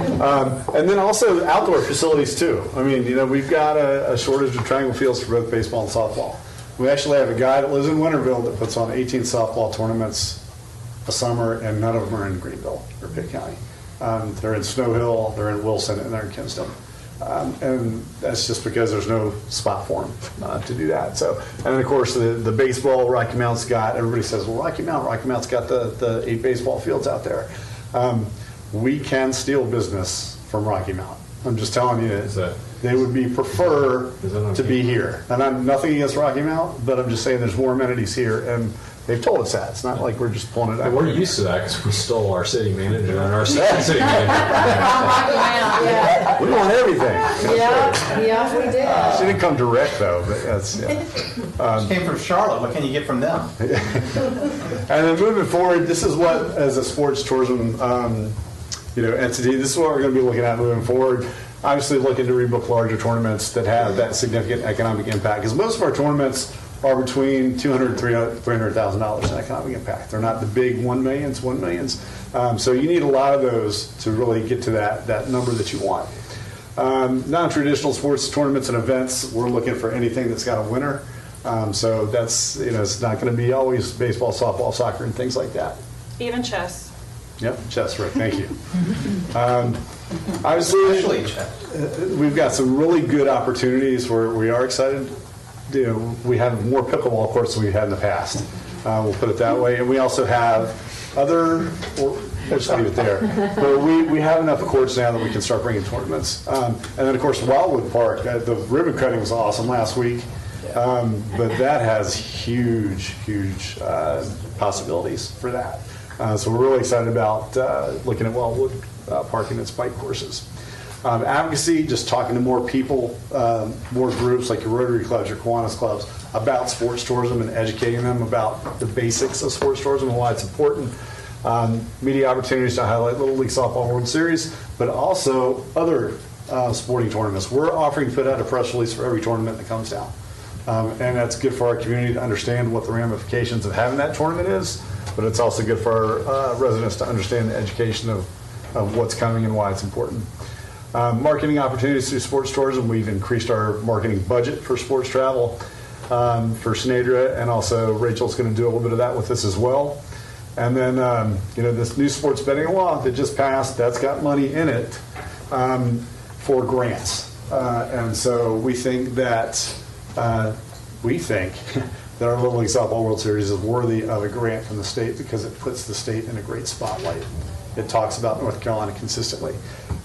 And then also outdoor facilities too. I mean, we've got a shortage of triangle fields for both baseball and softball. We actually have a guy that lives in Winterville that puts on 18 softball tournaments a summer, and none of them are in Greenville or Pitt County. They're in Snow Hill, they're in Wilson, and they're in Kinston. And that's just because there's no spot for them to do that. So, and then of course the baseball, Rocky Mount's got, everybody says, well, Rocky Mount's got the 8 baseball fields out there. We can steal business from Rocky Mount. I'm just telling you, they would prefer to be here. And I'm nothing against Rocky Mount, but I'm just saying there's more amenities here, and they've told us that. It's not like we're just pulling it out. And we're used to that because we stole our city manager and our city manager. We want everything. Yeah, we did. She didn't come direct though, but that's She came from Charlotte. What can you get from them? And then moving forward, this is what, as a sports tourism entity, this is what we're going to be looking at moving forward. Obviously, looking to rebook larger tournaments that have that significant economic impact. Because most of our tournaments are between $200,000 and $300,000 in economic impact. They're not the big $1 millions. So you need a lot of those to really get to that number that you want. Non-traditional sports tournaments and events, we're looking for anything that's got a winner. So that's, it's not going to be always baseball, softball, soccer, and things like that. Even chess. Yep, chess, Rick, thank you. Obviously, we've got some really good opportunities where we are excited. We have more pickleball courts than we've had in the past. We'll put it that way. And we also have we'll just leave it there. But we have enough courts now that we can start bringing tournaments. And then, of course, Wildwood Park, the ribbon cutting was awesome last week. But that has huge possibilities for that. So we're really excited about looking at Wildwood Park and its bike courses. Advocacy, just talking to more people, more groups like your Rotary clubs, your Kiwanis clubs, about sports tourism and educating them about the basics of sports tourism and why it's important. Media opportunities to highlight Little League Softball World Series, but also other sporting tournaments. We're offering to put out a press release for every tournament that comes down. And that's good for our community to understand what the ramifications of having that tournament is, but it's also good for our residents to understand the education of what's coming and why it's important. Marketing opportunities through sports tourism. We've increased our marketing budget for sports travel for Sinadra, and also Rachel's going to do a little bit of that with us as well. And then, this new sports betting law that just passed, that's got money in it for grants. And so we think that our Little League Softball World Series is worthy of a grant from the state because it puts the state in a great spotlight. It talks about North Carolina consistently.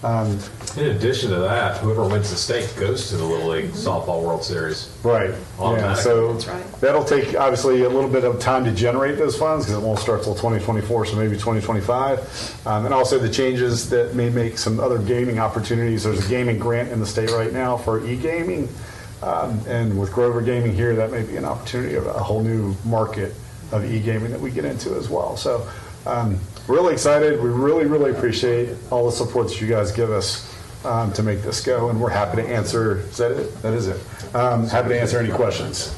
In addition to that, whoever wins the state goes to the Little League Softball World Series. Right. Yeah, so that'll take, obviously, a little bit of time to generate those funds because it won't start till 2024, so maybe 2025. And also the changes that may make some other gaming opportunities. There's a gaming grant in the state right now for e-gaming. And with Grover Gaming here, that may be an opportunity of a whole new market of e-gaming that we get into as well. So really excited. We really appreciate all the support that you guys give us to make this go. And we're happy to answer. Is that it? That is it. Happy to answer any questions.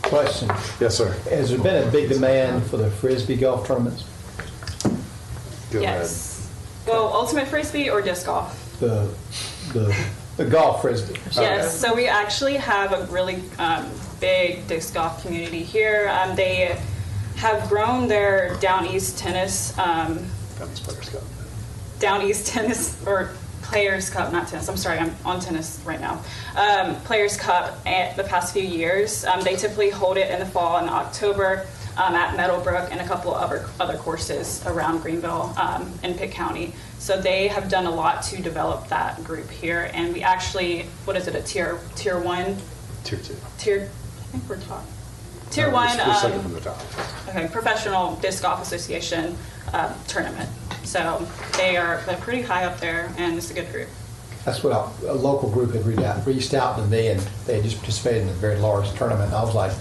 Question. Yes, sir. Has there been a big demand for the Frisbee golf tournaments? Go Yes. Go ultimate Frisbee or disc golf? The golf Frisbee. Yes, so we actually have a really big disc golf community here. They have grown their Down East tennis, Down East tennis, or Players Cup, not tennis, I'm sorry, I'm on tennis right now. Players Cup the past few years. They typically hold it in the fall and October at Meadowbrook and a couple of other courses around Greenville and Pitt County. So they have done a lot to develop that group here. And we actually, what is it, a tier one? Tier 2. I think we're top. Tier 1. We're second from the top. Okay, Professional Disc Golf Association tournament. So they're pretty high up there, and it's a good group. That's what a local group had reached out to me, and they had just participated in a very large tournament. And I was like,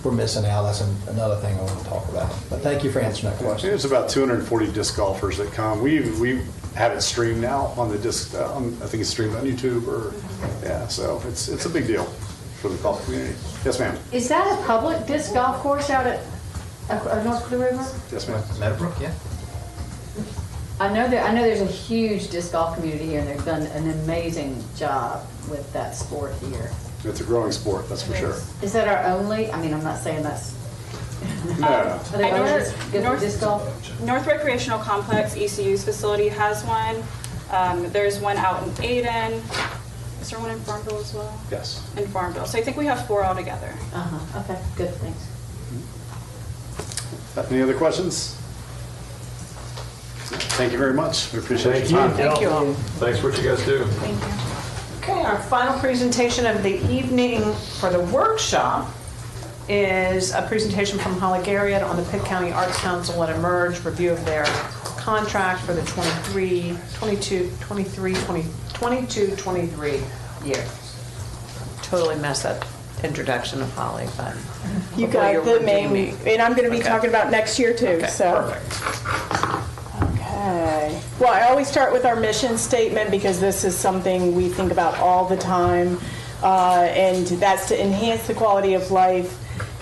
we're missing out. That's another thing I want to talk about. But thank you for answering that question. There's about 240 disc golfers that come. We have it streamed now on the disc. I think it's streamed on YouTube or yeah. So it's a big deal for the golf community. Yes, ma'am. Is that a public disc golf course out at North Blue River? Yes, ma'am. Meadowbrook, yeah. I know there's a huge disc golf community here, and they've done an amazing job with that sport here. It's a growing sport, that's for sure. Is that our only? I mean, I'm not saying that's. No. Are they I know only North- disc golf? North Recreational Complex, ECU's facility, has one. There's one out in Aden. Is there one in Farmville as well? Yes. In Farmville. So I think we have 4 altogether. Okay, good, thanks. Any other questions? Thank you very much. We appreciate your time. Thank you all. Thanks for what you guys do. Thank you. Okay, our final presentation of the evening for the workshop is a presentation from Holly Garriott on the Pitt County Arts Council and Emerge, review of their contract for the 22-23 year. Totally messed that introduction of Holly, but. You hopefully got you're the reviewing main, me. and I'm going to be Okay. talking about next year too, Okay, so. perfect. Okay. Well, I always start with our mission statement because this is something we think about all the time, and that's to enhance the quality of life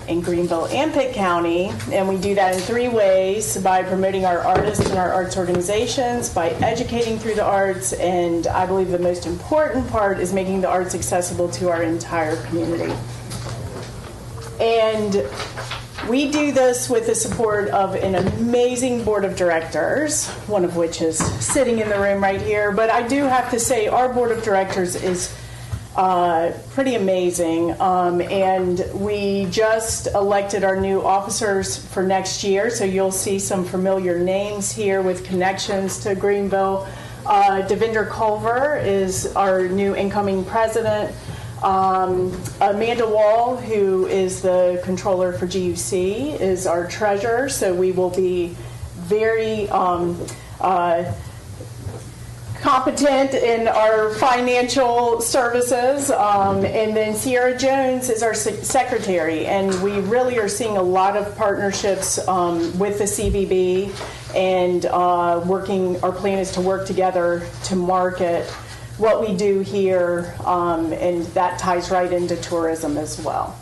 in Greenville and Pitt County, and we do that in 3 ways: by promoting our artists and our arts organizations, by educating through the arts, and I believe the most important part is making the arts accessible to our entire community. And we do this with the support of an amazing board of directors, one of which is sitting in the room right here. But I do have to say our board of directors is pretty amazing. And we just elected our new officers for next year. So you'll see some familiar names here with connections to Greenville. Devinder Culver is our new incoming president. Amanda Wall, who is the controller for GUC, is our treasurer, so we will be very competent in our financial services. And then Sierra Jones is our secretary, and we really are seeing a lot of partnerships with the CVB, and our plan is to work together to market what we do here, and that ties right into tourism as well.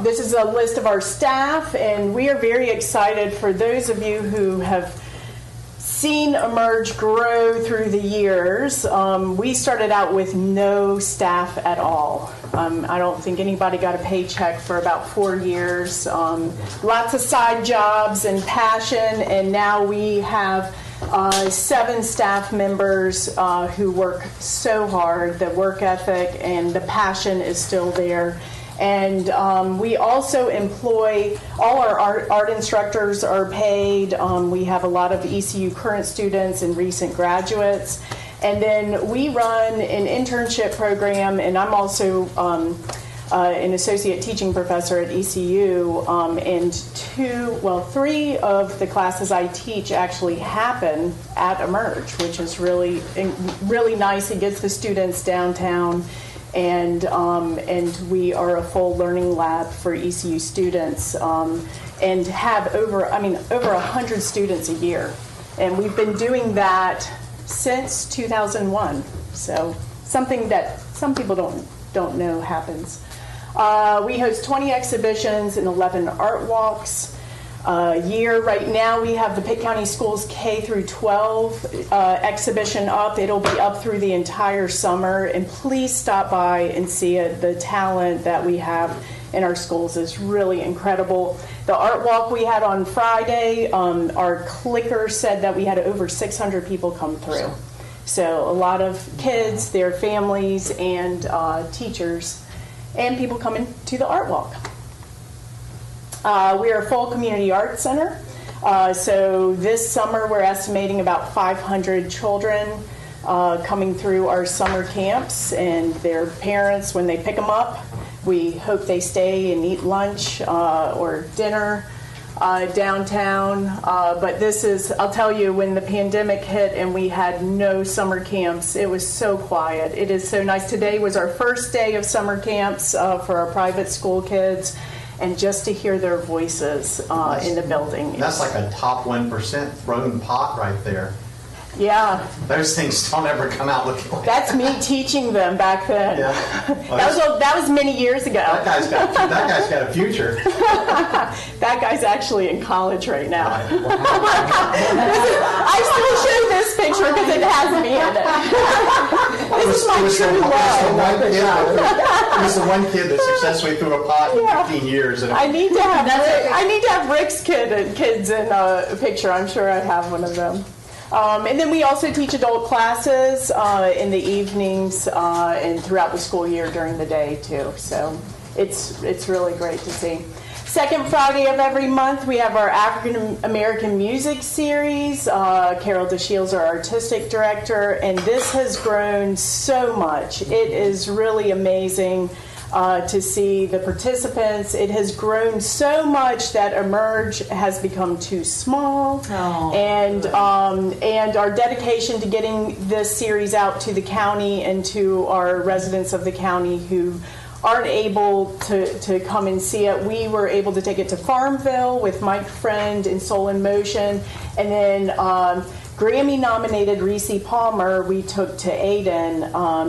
This is a list of our staff, and we are very excited for those of you who have seen Emerge grow through the years. We started out with no staff at all. I don't think anybody got a paycheck for about 4 years. Lots of side jobs and passion, and now we have 7 staff members who work so hard. The work ethic and the passion is still there. And we also employ, all our art instructors are paid. We have a lot of ECU current students and recent graduates. And then we run an internship program, and I'm also an associate teaching professor at ECU, and 3 of the classes I teach actually happen at Emerge, which is really nice. It gets the students downtown, and we are a full learning lab for ECU students, and have over 100 students a year, and we've been doing that since 2001. So something that some people don't know happens. We host 20 exhibitions and 11 art walks a year. Right now we have the Pitt County Schools K through 12 exhibition up. It'll be up through the entire summer, and please stop by and see it. The talent that we have in our schools is really incredible. The art walk we had on Friday, our clicker said that we had over 600 people come through. So a lot of kids, their families, and teachers, and people coming to the art walk. We are a full community arts center. So this summer we're estimating about 500 children coming through our summer camps, and their parents, when they pick them up, we hope they stay and eat lunch or dinner. downtown. But this is, I'll tell you, when the pandemic hit and we had no summer camps, it was so quiet. It is so nice. Today was our first day of summer camps for our private school kids, and just to hear their voices in the building. That's like a top 1% thrown pot right there. Yeah. Those things don't ever come out looking like That's me teaching them back then. Yeah. That was many years ago. That guy's got a future. That guy's actually in college right now. I still show this picture because it has me in it. This is my true love. It was the one kid that successfully threw a pot in 15 years. And I need to have Rick's kids in a picture. I'm sure I have one of them. And then we also teach adult classes in the evenings and throughout the school year during the day too. So it's really great to see. Second Friday of every month, we have our African American music series. Carol DeShields, our artistic director, and this has grown so much. It is really amazing to see the participants. It has grown so much that Emerge has become too small, and our dedication to getting this series out to the county and to our residents of the county who aren't able to come and see it. We were able to take it to Farmville with Mike Friend and Soul in Motion, and then Grammy-nominated Reese Palmer we took to Aden,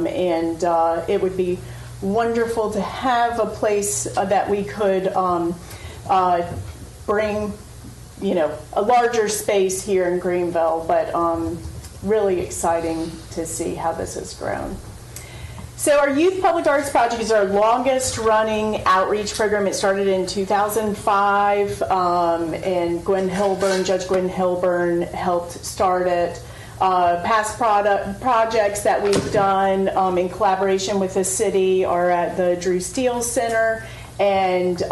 and it would be wonderful to have a place that we could bring, a larger space here in Greenville, but really exciting to see how this has grown. So our Youth Public Arts Project is our longest running outreach program. It started in 2005, and Judge Gwen Hilburn helped start it. Past projects that we've done in collaboration with the city are at the Drew Steele Center, and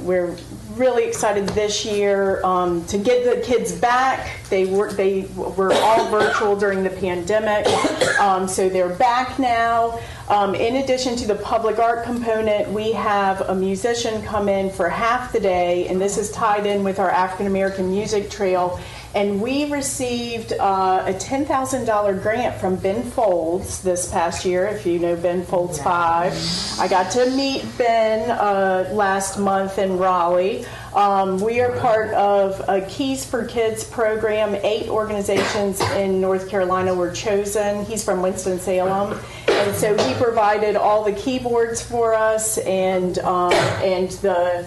we're really excited this year to get the kids back. They were all virtual during the pandemic, so they're back now. In addition to the public art component, we have a musician come in for half the day, and this is tied in with our African American Music Trail. And we received a $10,000 grant from Ben Folds this past year, if you know Ben Folds 5. I got to meet Ben last month in Raleigh. We are part of a Keys for Kids program. 8 organizations in North Carolina were chosen. He's from Winston-Salem. And so he provided all the keyboards for us and the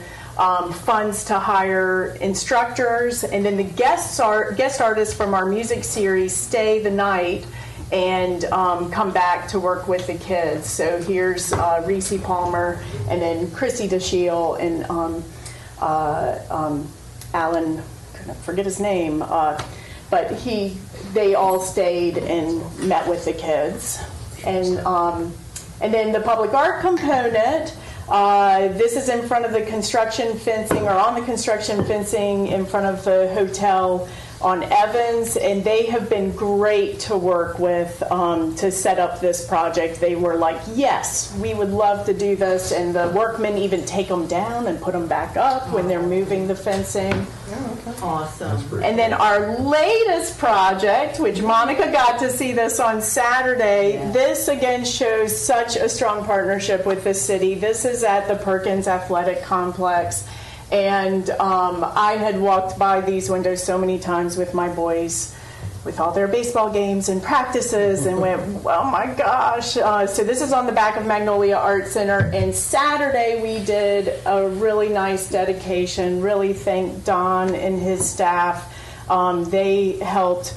funds to hire instructors, and then the guest artists from our music series stay the night and come back to work with the kids. So here's Reese Palmer, and then Chrissy DeShiel and Alan, I forget his name, but they all stayed and met with the kids, and then the public art component. This is in front of the construction fencing, or on the construction fencing in front of the hotel on Evans, and they have been great to work with to set up this project. They were like, yes, we would love to do this, and the workmen even take them down and put them back up when they're moving the fencing. Awesome. And then our latest project, which Monica got to see this on Saturday, this again shows such a strong partnership with the city. This is at the Perkins Athletic Complex. And I had walked by these windows so many times with my boys, with all their baseball games and practices, and went, oh my gosh. So this is on the back of Magnolia Art Center. And Saturday we did a really nice dedication. Really thank Don and his staff. They helped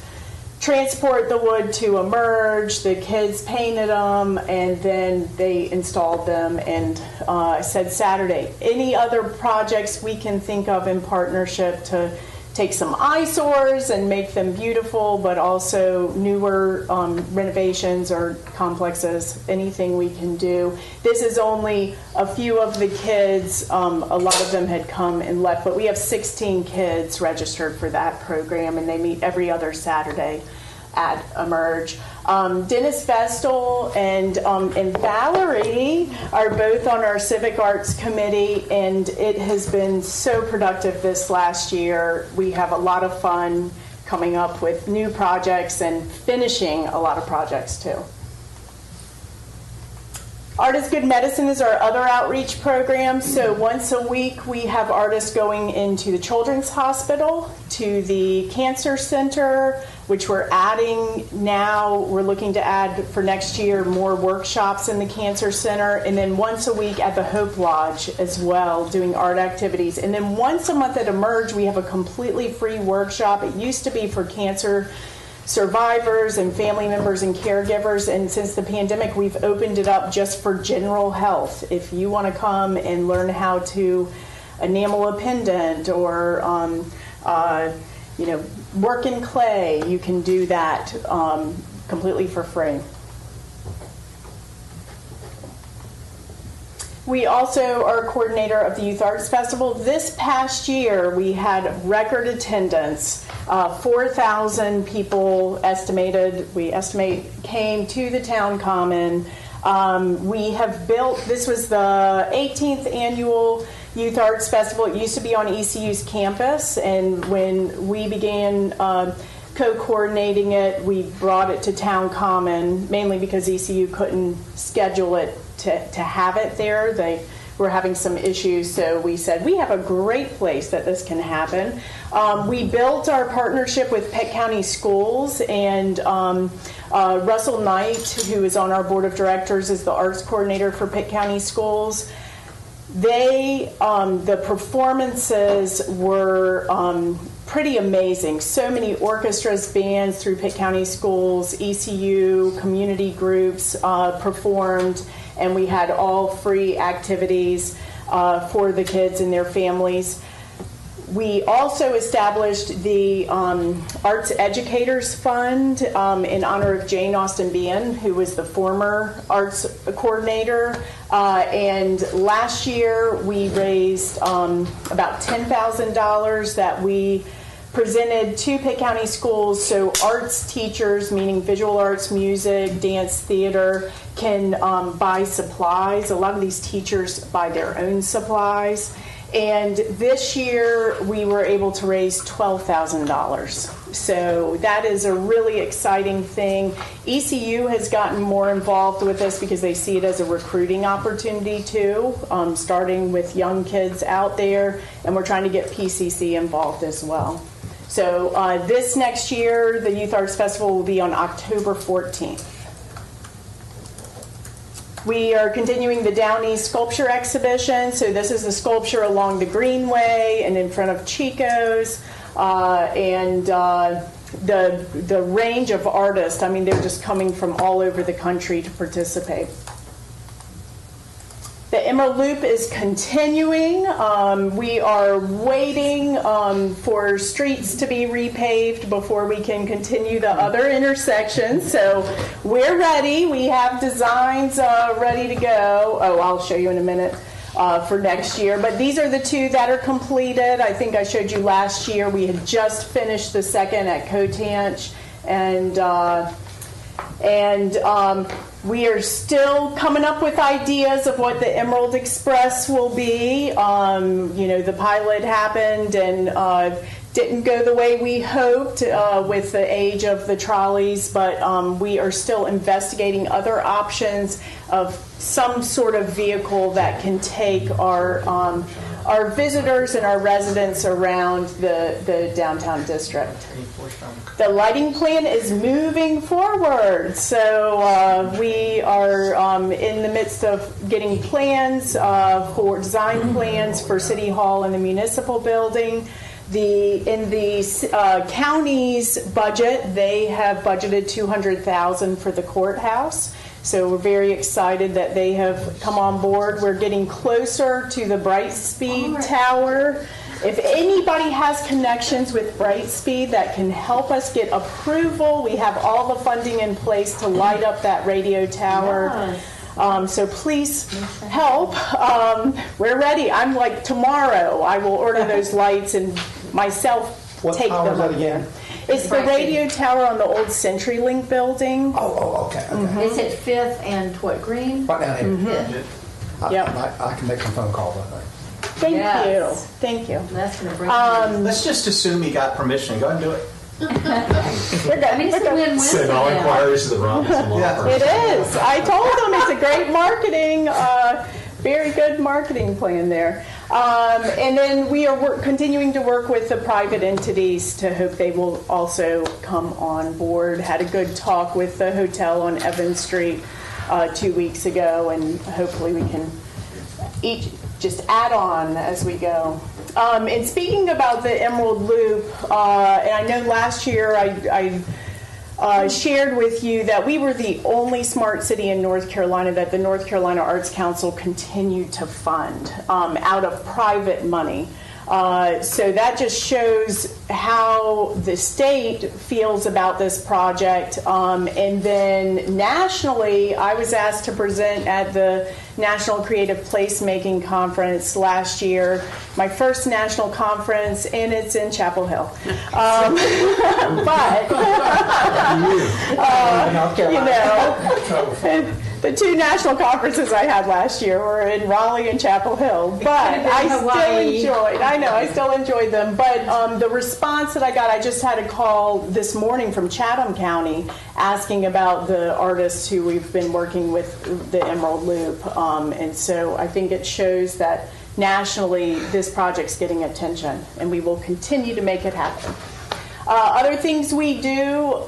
transport the wood to Emerge. The kids painted them, and then they installed them. And I said Saturday, any other projects we can think of in partnership to take some eyesores and make them beautiful, but also newer renovations or complexes, anything we can do. This is only a few of the kids. A lot of them had come and left, but we have 16 kids registered for that program, and they meet every other Saturday at Emerge. Dennis Vestal and Valerie are both on our Civic Arts Committee, and it has been so productive this last year. We have a lot of fun coming up with new projects and finishing a lot of projects too. Art is Good Medicine is our other outreach program. So once a week we have artists going into the Children's Hospital, to the Cancer Center, which we're adding now. We're looking to add for next year more workshops in the Cancer Center. And then once a week at the Hope Lodge as well, doing art activities. And then once a month at Emerge, we have a completely free workshop. It used to be for cancer survivors and family members and caregivers, and since the pandemic we've opened it up just for general health. If you want to come and learn how to enamel a pendant or work in clay, you can do that completely for free. We also are a coordinator of the Youth Arts Festival. This past year, we had record attendance. 4,000 people we estimate came to the town common. We have built, this was the 18th annual Youth Arts Festival. It used to be on ECU's campus, and when we began co-coordinating it, we brought it to town common, mainly because ECU couldn't schedule it to have it there. They were having some issues, so we said we have a great place that this can happen. We built our partnership with Pitt County Schools, and Russell Knight, who is on our board of directors, is the arts coordinator for Pitt County Schools. The performances were pretty amazing. So many orchestras, bands through Pitt County Schools, ECU, community groups performed, and we had all free activities for the kids and their families. We also established the Arts Educators Fund in honor of Jane Austen Bean, who was the former arts coordinator. And last year we raised about $10,000 that we presented to Pitt County Schools, so arts teachers, meaning visual arts, music, dance, theater, can buy supplies. A lot of these teachers buy their own supplies. And this year we were able to raise $12,000. So that is a really exciting thing. ECU has gotten more involved with this because they see it as a recruiting opportunity too, starting with young kids out there, and we're trying to get PCC involved as well. So this next year, the Youth Arts Festival will be on October 14th. We are continuing the Down East Sculpture Exhibition. So this is the sculpture along the Greenway and in front of Chico's. The range of artists, I mean, they're just coming from all over the country to participate. The Emerald Loop is continuing. We are waiting for streets to be repaved before we can continue the other intersections. So we're ready. We have designs ready to go. Oh, I'll show you in a minute for next year. But these are the two that are completed. I think I showed you last year. We had just finished the second at Cotanch. And we are still coming up with ideas of what the Emerald Express will be. The pilot happened and didn't go the way we hoped with the age of the trolleys, but we are still investigating other options of some sort of vehicle that can take our visitors and our residents around the downtown district. The lighting plan is moving forward, so we are in the midst of getting plans for design plans for City Hall and the municipal building. In the county's budget, they have budgeted $200,000 for the courthouse. So we're very excited that they have come on board. We're getting closer to the Brightspeed Tower. If anybody has connections with Brightspeed that can help us get approval, we have all the funding in place to light up that radio tower. So please help. We're ready. I'm like, tomorrow I will order those lights and myself take them. What tower is that again? It's the radio tower on the old CenturyLink building. Oh, okay. It's at 5th and what, Green? Right down here. Yeah. Yep. I can make some phone calls, I think. Thank Yes. you. Thank you. That's going to bring Let's just assume he got permission. Go ahead and do it. We're good. I mean, it's We're a good. win-win for Send all them. inquiries to the Robinson Law Yeah. Firm. It is. I told them it's a great marketing, very good marketing plan there. And then we are continuing to work with the private entities to hope they will also come on board. Had a good talk with the hotel on Evans Street 2 weeks ago, and hopefully we can each just add on as we go. And speaking about the Emerald Loop, and I know last year I shared with you that we were the only smart city in North Carolina that the North Carolina Arts Council continued to fund out of private money. So that just shows how the state feels about this project. And then nationally, I was asked to present at the National Creative Placemaking Conference last year, my first national conference, and it's in Chapel Hill. But, you know, the two national conferences I had last year were in Raleigh and Chapel Hill. But I still enjoyed them. But the response that I got, I just had a call this morning from Chatham County asking about the artists who we've been working with the Emerald Loop. And so I think it shows that nationally this project's getting attention, and we will continue to make it happen. Other things we do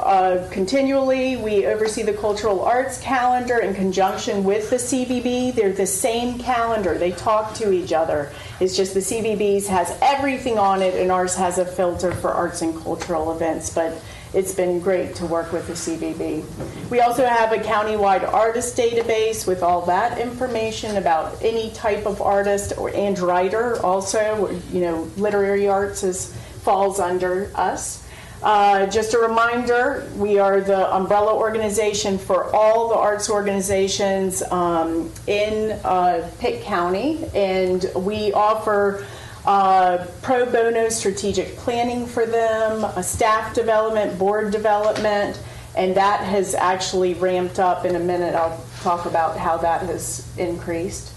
continually, we oversee the cultural arts calendar in conjunction with the CVB. They're the same calendar. They talk to each other. It's just the CVB's has everything on it, and ours has a filter for arts and cultural events. But it's been great to work with the CVB. We also have a countywide artist database with all that information about any type of artist and writer. Also, you know, literary arts falls under us. Just a reminder, we are the umbrella organization for all the arts organizations in Pitt County, and we offer pro bono strategic planning for them, staff development, board development, and that has actually ramped up. In a minute, I'll talk about how that has increased.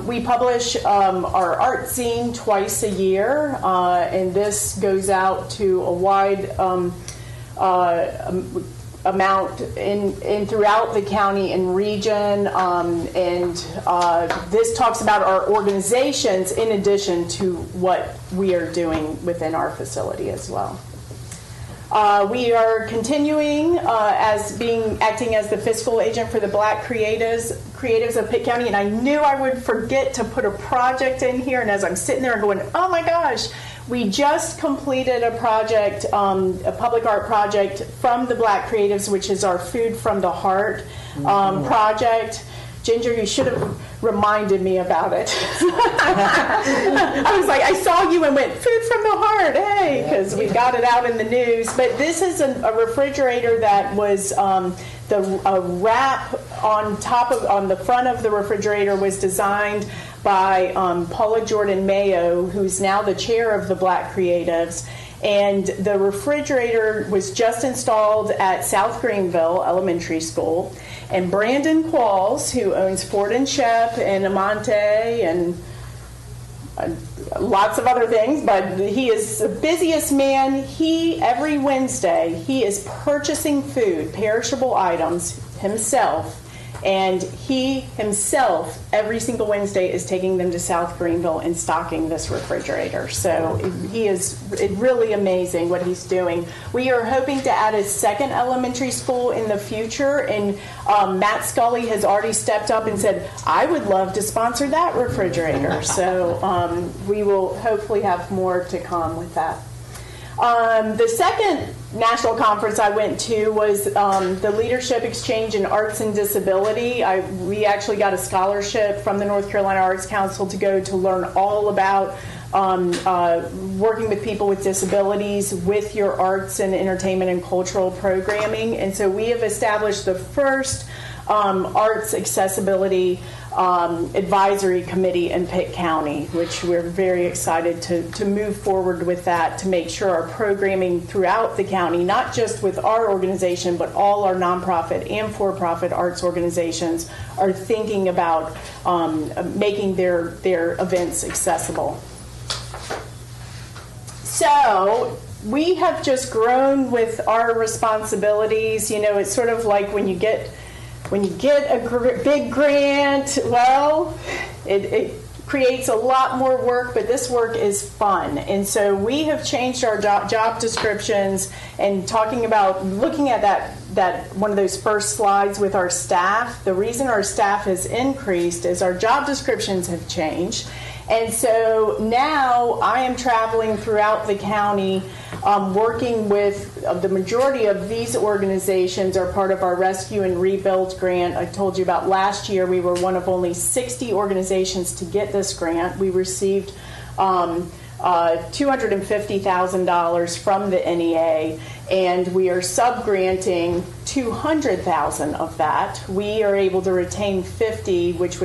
We publish our art zine twice a year, and this goes out to a wide amount in throughout the county and region, and this talks about our organizations in addition to what we are doing within our facility as well. We are continuing acting as the fiscal agent for the Black creatives of Pitt County, and I knew I would forget to put a project in here, and as I'm sitting there going, oh my gosh, we just completed a project, a public art project from the Black creatives, which is our Food from the Heart project. Ginger, you should have reminded me about it. I was like, I saw you and went, Food from the Heart, hey, because we got it out in the news. But this is a refrigerator that was the wrap on the front of the refrigerator was designed by Paula Jordan Mayo, who's now the chair of the Black Creatives. And the refrigerator was just installed at South Greenville Elementary School. And Brandon Qualls, who owns Ford and Shep and Amante and lots of other things, but he is the busiest man. Every Wednesday, he is purchasing food, perishable items himself, and he himself every single Wednesday is taking them to South Greenville and stocking this refrigerator. So he is really amazing what he's doing. We are hoping to add a second elementary school in the future, and Matt Scully has already stepped up and said, I would love to sponsor that refrigerator. So we will hopefully have more to come with that. The second national conference I went to was the Leadership Exchange in Arts and Disability. We actually got a scholarship from the North Carolina Arts Council to go to learn all about working with people with disabilities with your arts and entertainment and cultural programming. And so we have established the first Arts Accessibility Advisory Committee in Pitt County, which we're very excited to move forward with that, to make sure our programming throughout the county, not just with our organization, but all our nonprofit and for-profit arts organizations, are thinking about making their events accessible. So we have just grown with our responsibilities. You know, it's sort of like when you get a big grant, well, it creates a lot more work, but this work is fun. And so we have changed our job descriptions, and looking at that one of those first slides with our staff. The reason our staff has increased is our job descriptions have changed. And so now I am traveling throughout the county, working with the majority of these organizations are part of our Rescue and Rebuild grant. I told you about last year we were one of only 60 organizations to get this grant. We received $250,000 from the NEA, and we are sub-granting $200,000 of that. We are able to retain $50,000, which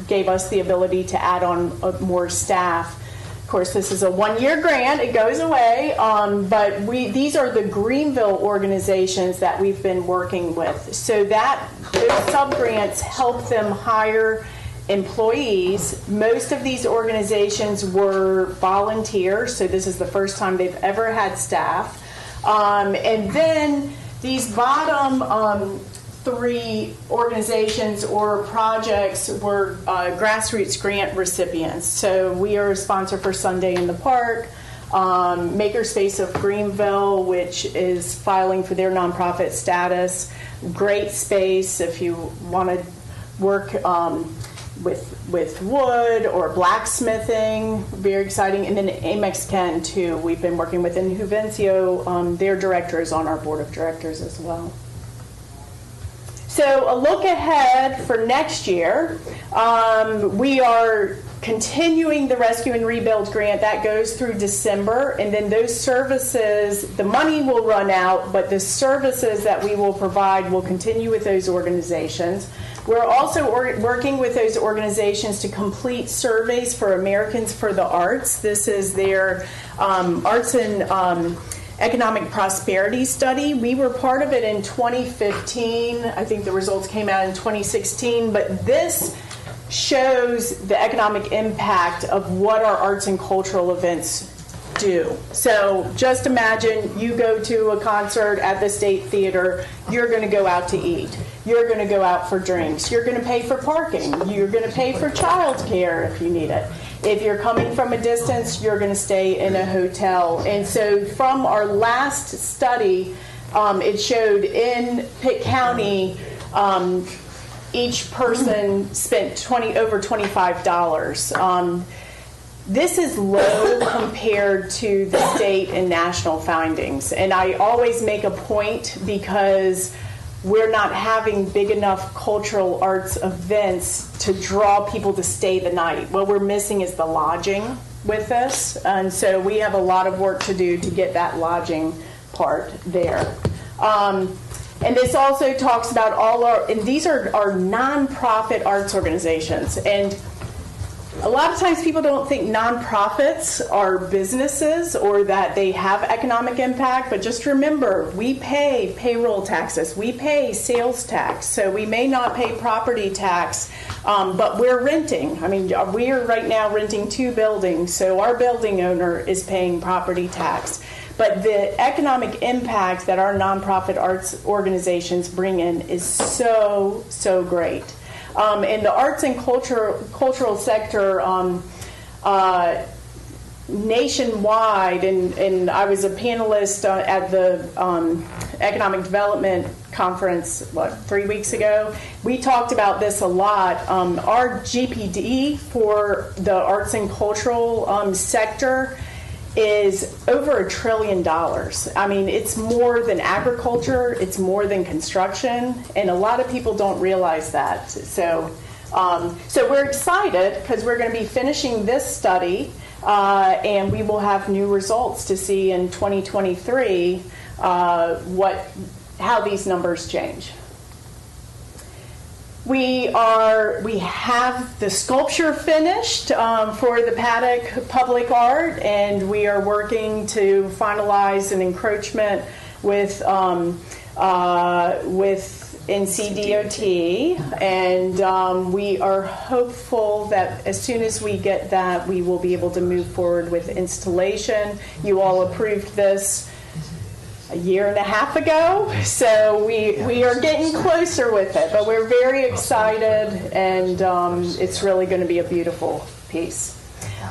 gave us the ability to add on more staff. Of course, this is a one-year grant; it goes away. But these are the Greenville organizations that we've been working with. So those sub-grants help them hire employees. Most of these organizations were volunteer, so this is the first time they've ever had staff. And then these bottom three organizations or projects were grassroots grant recipients. So we are a sponsor for Sunday in the Park, Makerspace of Greenville, which is filing for their nonprofit status. Great space if you want to work with wood or blacksmithing, very exciting. And then Amex Ken too, we've been working with, and Juvencio, their director is on our board of directors as well. So a look ahead for next year, we are continuing the Rescue and Rebuild grant. That goes through December, and then those services, the money will run out, but the services that we will provide will continue with those organizations. We're also working with those organizations to complete surveys for Americans for the Arts. This is their Arts and Economic Prosperity Study. We were part of it in 2015. I think the results came out in 2016, but this shows the economic impact of what our arts and cultural events do. So just imagine you go to a concert at the State Theater, you're going to go out to eat. You're going to go out for drinks. You're going to pay for parking. You're going to pay for childcare if you need it. If you're coming from a distance, you're going to stay in a hotel. And so from our last study, it showed in Pitt County, each person spent over $25. This is low compared to the state and national findings. And I always make a point because we're not having big enough cultural arts events to draw people to stay the night. What we're missing is the lodging with this. And so we have a lot of work to do to get that lodging part there. And this also talks about and these are our nonprofit arts organizations. And a lot of times people don't think nonprofits are businesses or that they have economic impact, but just remember, we pay payroll taxes, we pay sales tax, so we may not pay property tax, but we're renting. I mean, we are right now renting 2 buildings, so our building owner is paying property tax. But the economic impact that our nonprofit arts organizations bring in is so, so great. In the arts and cultural sector, nationwide, and I was a panelist at the Economic Development Conference, 3 weeks ago? We talked about this a lot. Our GPD for the arts and cultural sector is over $1 trillion. I mean, it's more than agriculture, it's more than construction, and a lot of people don't realize that. So we're excited because we're going to be finishing this study, and we will have new results to see in 2023 how these numbers change. We have the sculpture finished for the Paddock Public Art, and we are working to finalize an encroachment with NCDOT, and we are hopeful that as soon as we get that, we will be able to move forward with installation. You all approved this a year and a half ago, so we are getting closer with it, but we're very excited, and it's really going to be a beautiful piece.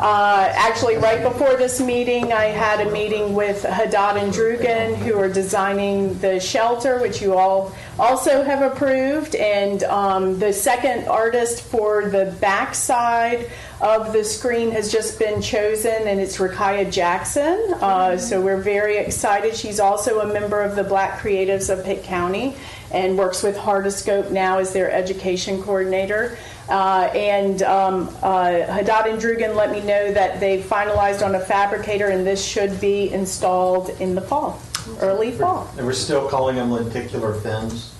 Actually, right before this meeting, I had a meeting with Haddad and Drugan, who are designing the shelter, which you all also have approved, and the second artist for the backside of the screen has just been chosen, and it's Rakaya Jackson. So we're very excited. She's also a member of the Black Creatives of Pitt County and works with Hardiscope now as their education coordinator. Haddad and Drugan let me know that they finalized on a fabricator, and this should be installed in the fall, early fall. And we're still calling them lenticular fins?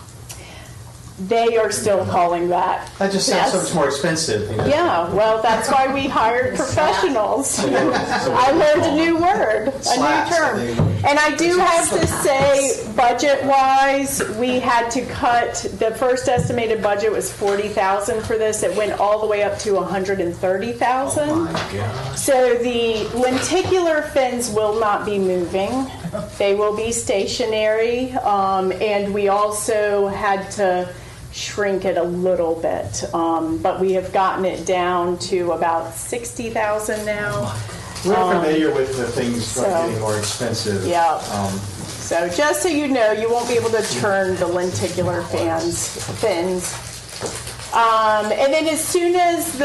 They are still calling that. That just sounds so much more expensive. You know? Yeah, well, that's why we hired professionals. I learned a new word, a new term. And I do have to say, budget-wise, we had to cut, the first estimated budget was $40,000 for this. It went all the way up to $130,000. Oh my gosh. So the lenticular fins will not be moving. They will be stationary. And we also had to shrink it a little bit, but we have gotten it down to about $60,000 now. We're familiar with the things getting more expensive. Yeah. So just so you know, you won't be able to turn the lenticular fins. And then as soon as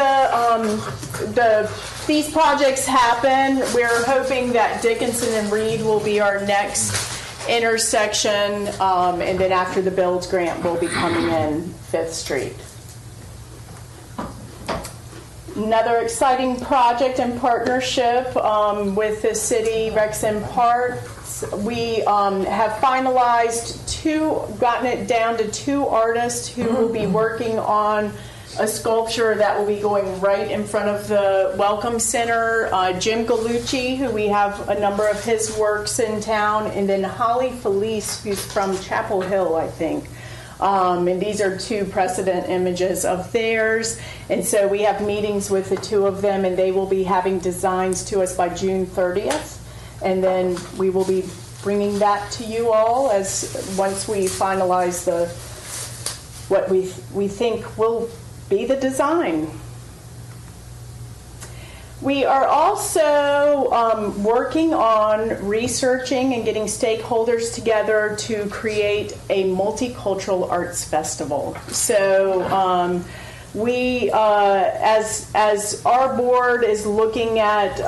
these projects happen, we're hoping that Dickinson and Reed will be our next intersection, and then after the Builds grant, we'll be coming in 5th Street. Another exciting project and partnership with the city, Rexham Parks. We have finalized gotten it down to 2 artists who will be working on a sculpture that will be going right in front of the Welcome Center. Jim Gallucci, who we have a number of his works in town, and then Holly Felice, who's from Chapel Hill, I think. And these are 2 precedent images of theirs. And so we have meetings with the 2 of them, and they will be having designs to us by June 30th. And then we will be bringing that to you all once we finalize what we think will be the design. We are also working on researching and getting stakeholders together to create a multicultural arts festival. So we, as our board is looking at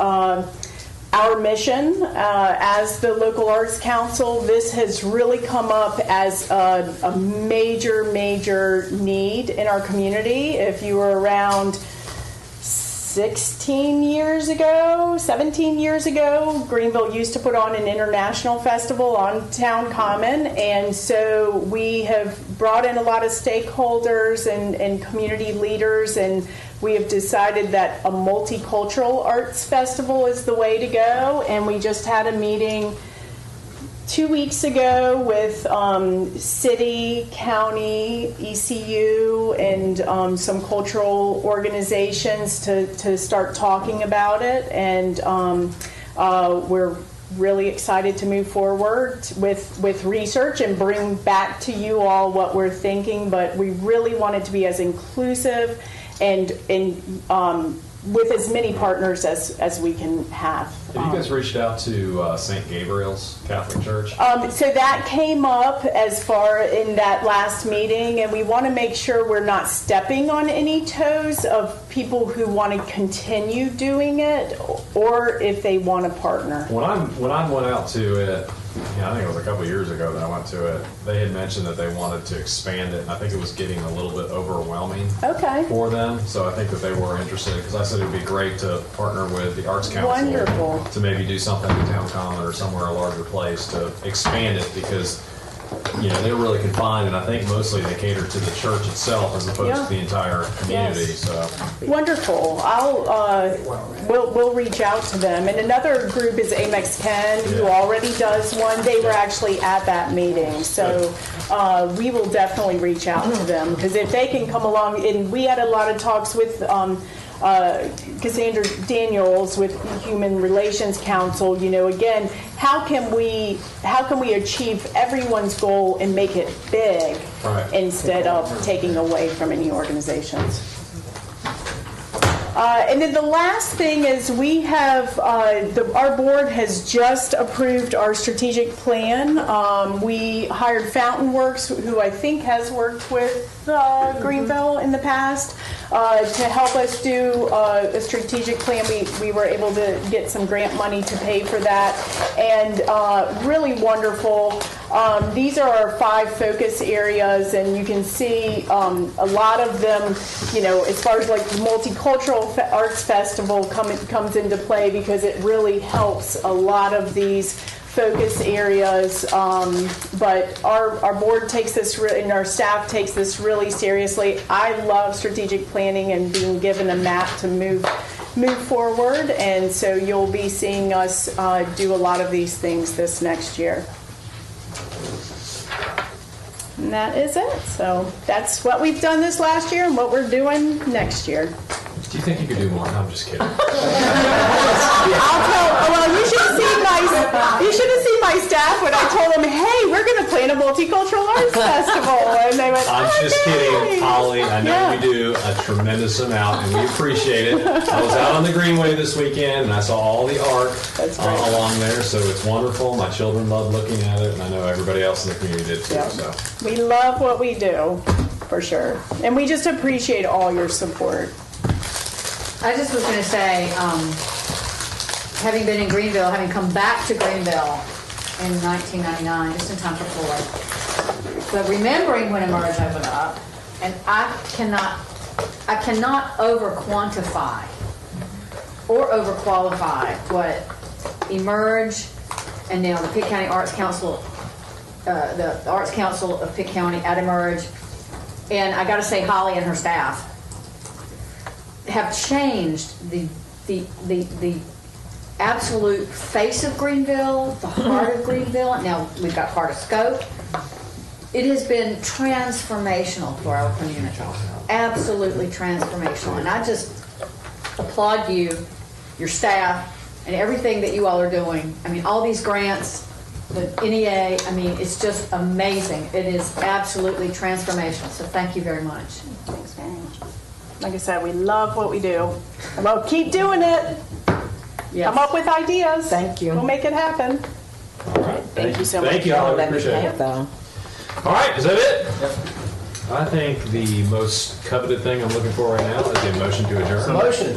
our mission as the local arts council, this has really come up as a major need in our community. If you were around 17 years ago, Greenville used to put on an international festival on Town Common, and so we have brought in a lot of stakeholders and community leaders, and we have decided that a multicultural arts festival is the way to go. And we just had a meeting 2 weeks ago with city, county, ECU, and some cultural organizations to start talking about it. And we're really excited to move forward with research and bring back to you all what we're thinking. But we really want it to be as inclusive and with as many partners as we can have. Have you guys reached out to St. Gabriel's Catholic Church? So that came up as far in that last meeting, and we want to make sure we're not stepping on any toes of people who want to continue doing it, or if they want to partner. When I went out to it, I think it was a couple years ago that I went to it, they had mentioned that they wanted to expand it, and I think it was getting a little bit overwhelming for them. So I think that they were interested, because I said it would be great to partner with the Arts Council to maybe do something in Town Common or somewhere a larger place to expand it, because they're really confined, and I think mostly they cater to the church itself as opposed Yeah. to the entire community. Yes. So Wonderful. We'll reach out to them. And another group is Amex Ken, who already does one. They were actually at that meeting, so we will definitely reach out to them, because if they can come along, and we had a lot of talks with Cassandra Daniels with Human Relations Council. Again, how can we achieve everyone's goal and make it big, instead of taking away from any organizations? And then the last thing is we have, our board has just approved our strategic plan. We hired Fountain Works, who I think has worked with Greenville in the past, to help us do a strategic plan. We were able to get some grant money to pay for that, and really wonderful. These are our 5 focus areas, and you can see a lot of them, as far as like the Multicultural Arts Festival comes into play, because it really helps a lot of these focus areas. But our board takes this, and our staff takes this really seriously. I love strategic planning and being given a map to move forward, and so you'll be seeing us do a lot of these things this next year. And that is it. So that's what we've done this last year and what we're doing next year. do you think you could do more? No, I'm just kidding. Well, you should have seen my staff when I told them, hey, we're going to plan a multicultural arts festival. And they went, I'm just kidding, Holly. I know you do a tremendous amount, and we appreciate it. I was out on the Greenway this weekend, and I saw all the art along there, so it's wonderful. My children love looking at it, and I know everybody else in the community did too. Yeah. So We love what we do, for sure. And we just appreciate all your support. I just was going to say, having been in Greenville, having come back to Greenville in 1999, just in time for Floyd, but remembering when Emerge opened up, and I cannot over-quantify or over-qualify what Emerge and now the Pitt County Arts Council, the Arts Council of Pitt County at Emerge, and I got to say Holly and her staff have changed the absolute face of Greenville, the heart of Greenville. Now we've got Heart of Scope. It has been transformational for our community. Absolutely transformational. And I just applaud you, your staff, and everything that you all are doing. I mean, all these grants, the NEA, I mean, it's just amazing. It is absolutely transformational. So thank you very much. Thanks very much. Like I said, we love what we do. Well, keep doing it. Yes. Come up with ideas. Thank you. We'll make it happen. all right. Thank you so much. Thank you, Holly. Let me Appreciate pay it. it though. All right, is that it? I think the most coveted thing I'm looking for right now is a motion to adjourn. Motion.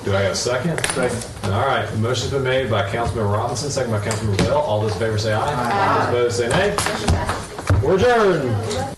Do I have a second? Second. All right. The motion's been made by Councilmember Robinson, second by Councilmember Bell. All those in favor say aye. All those opposed say nay. We're adjourned.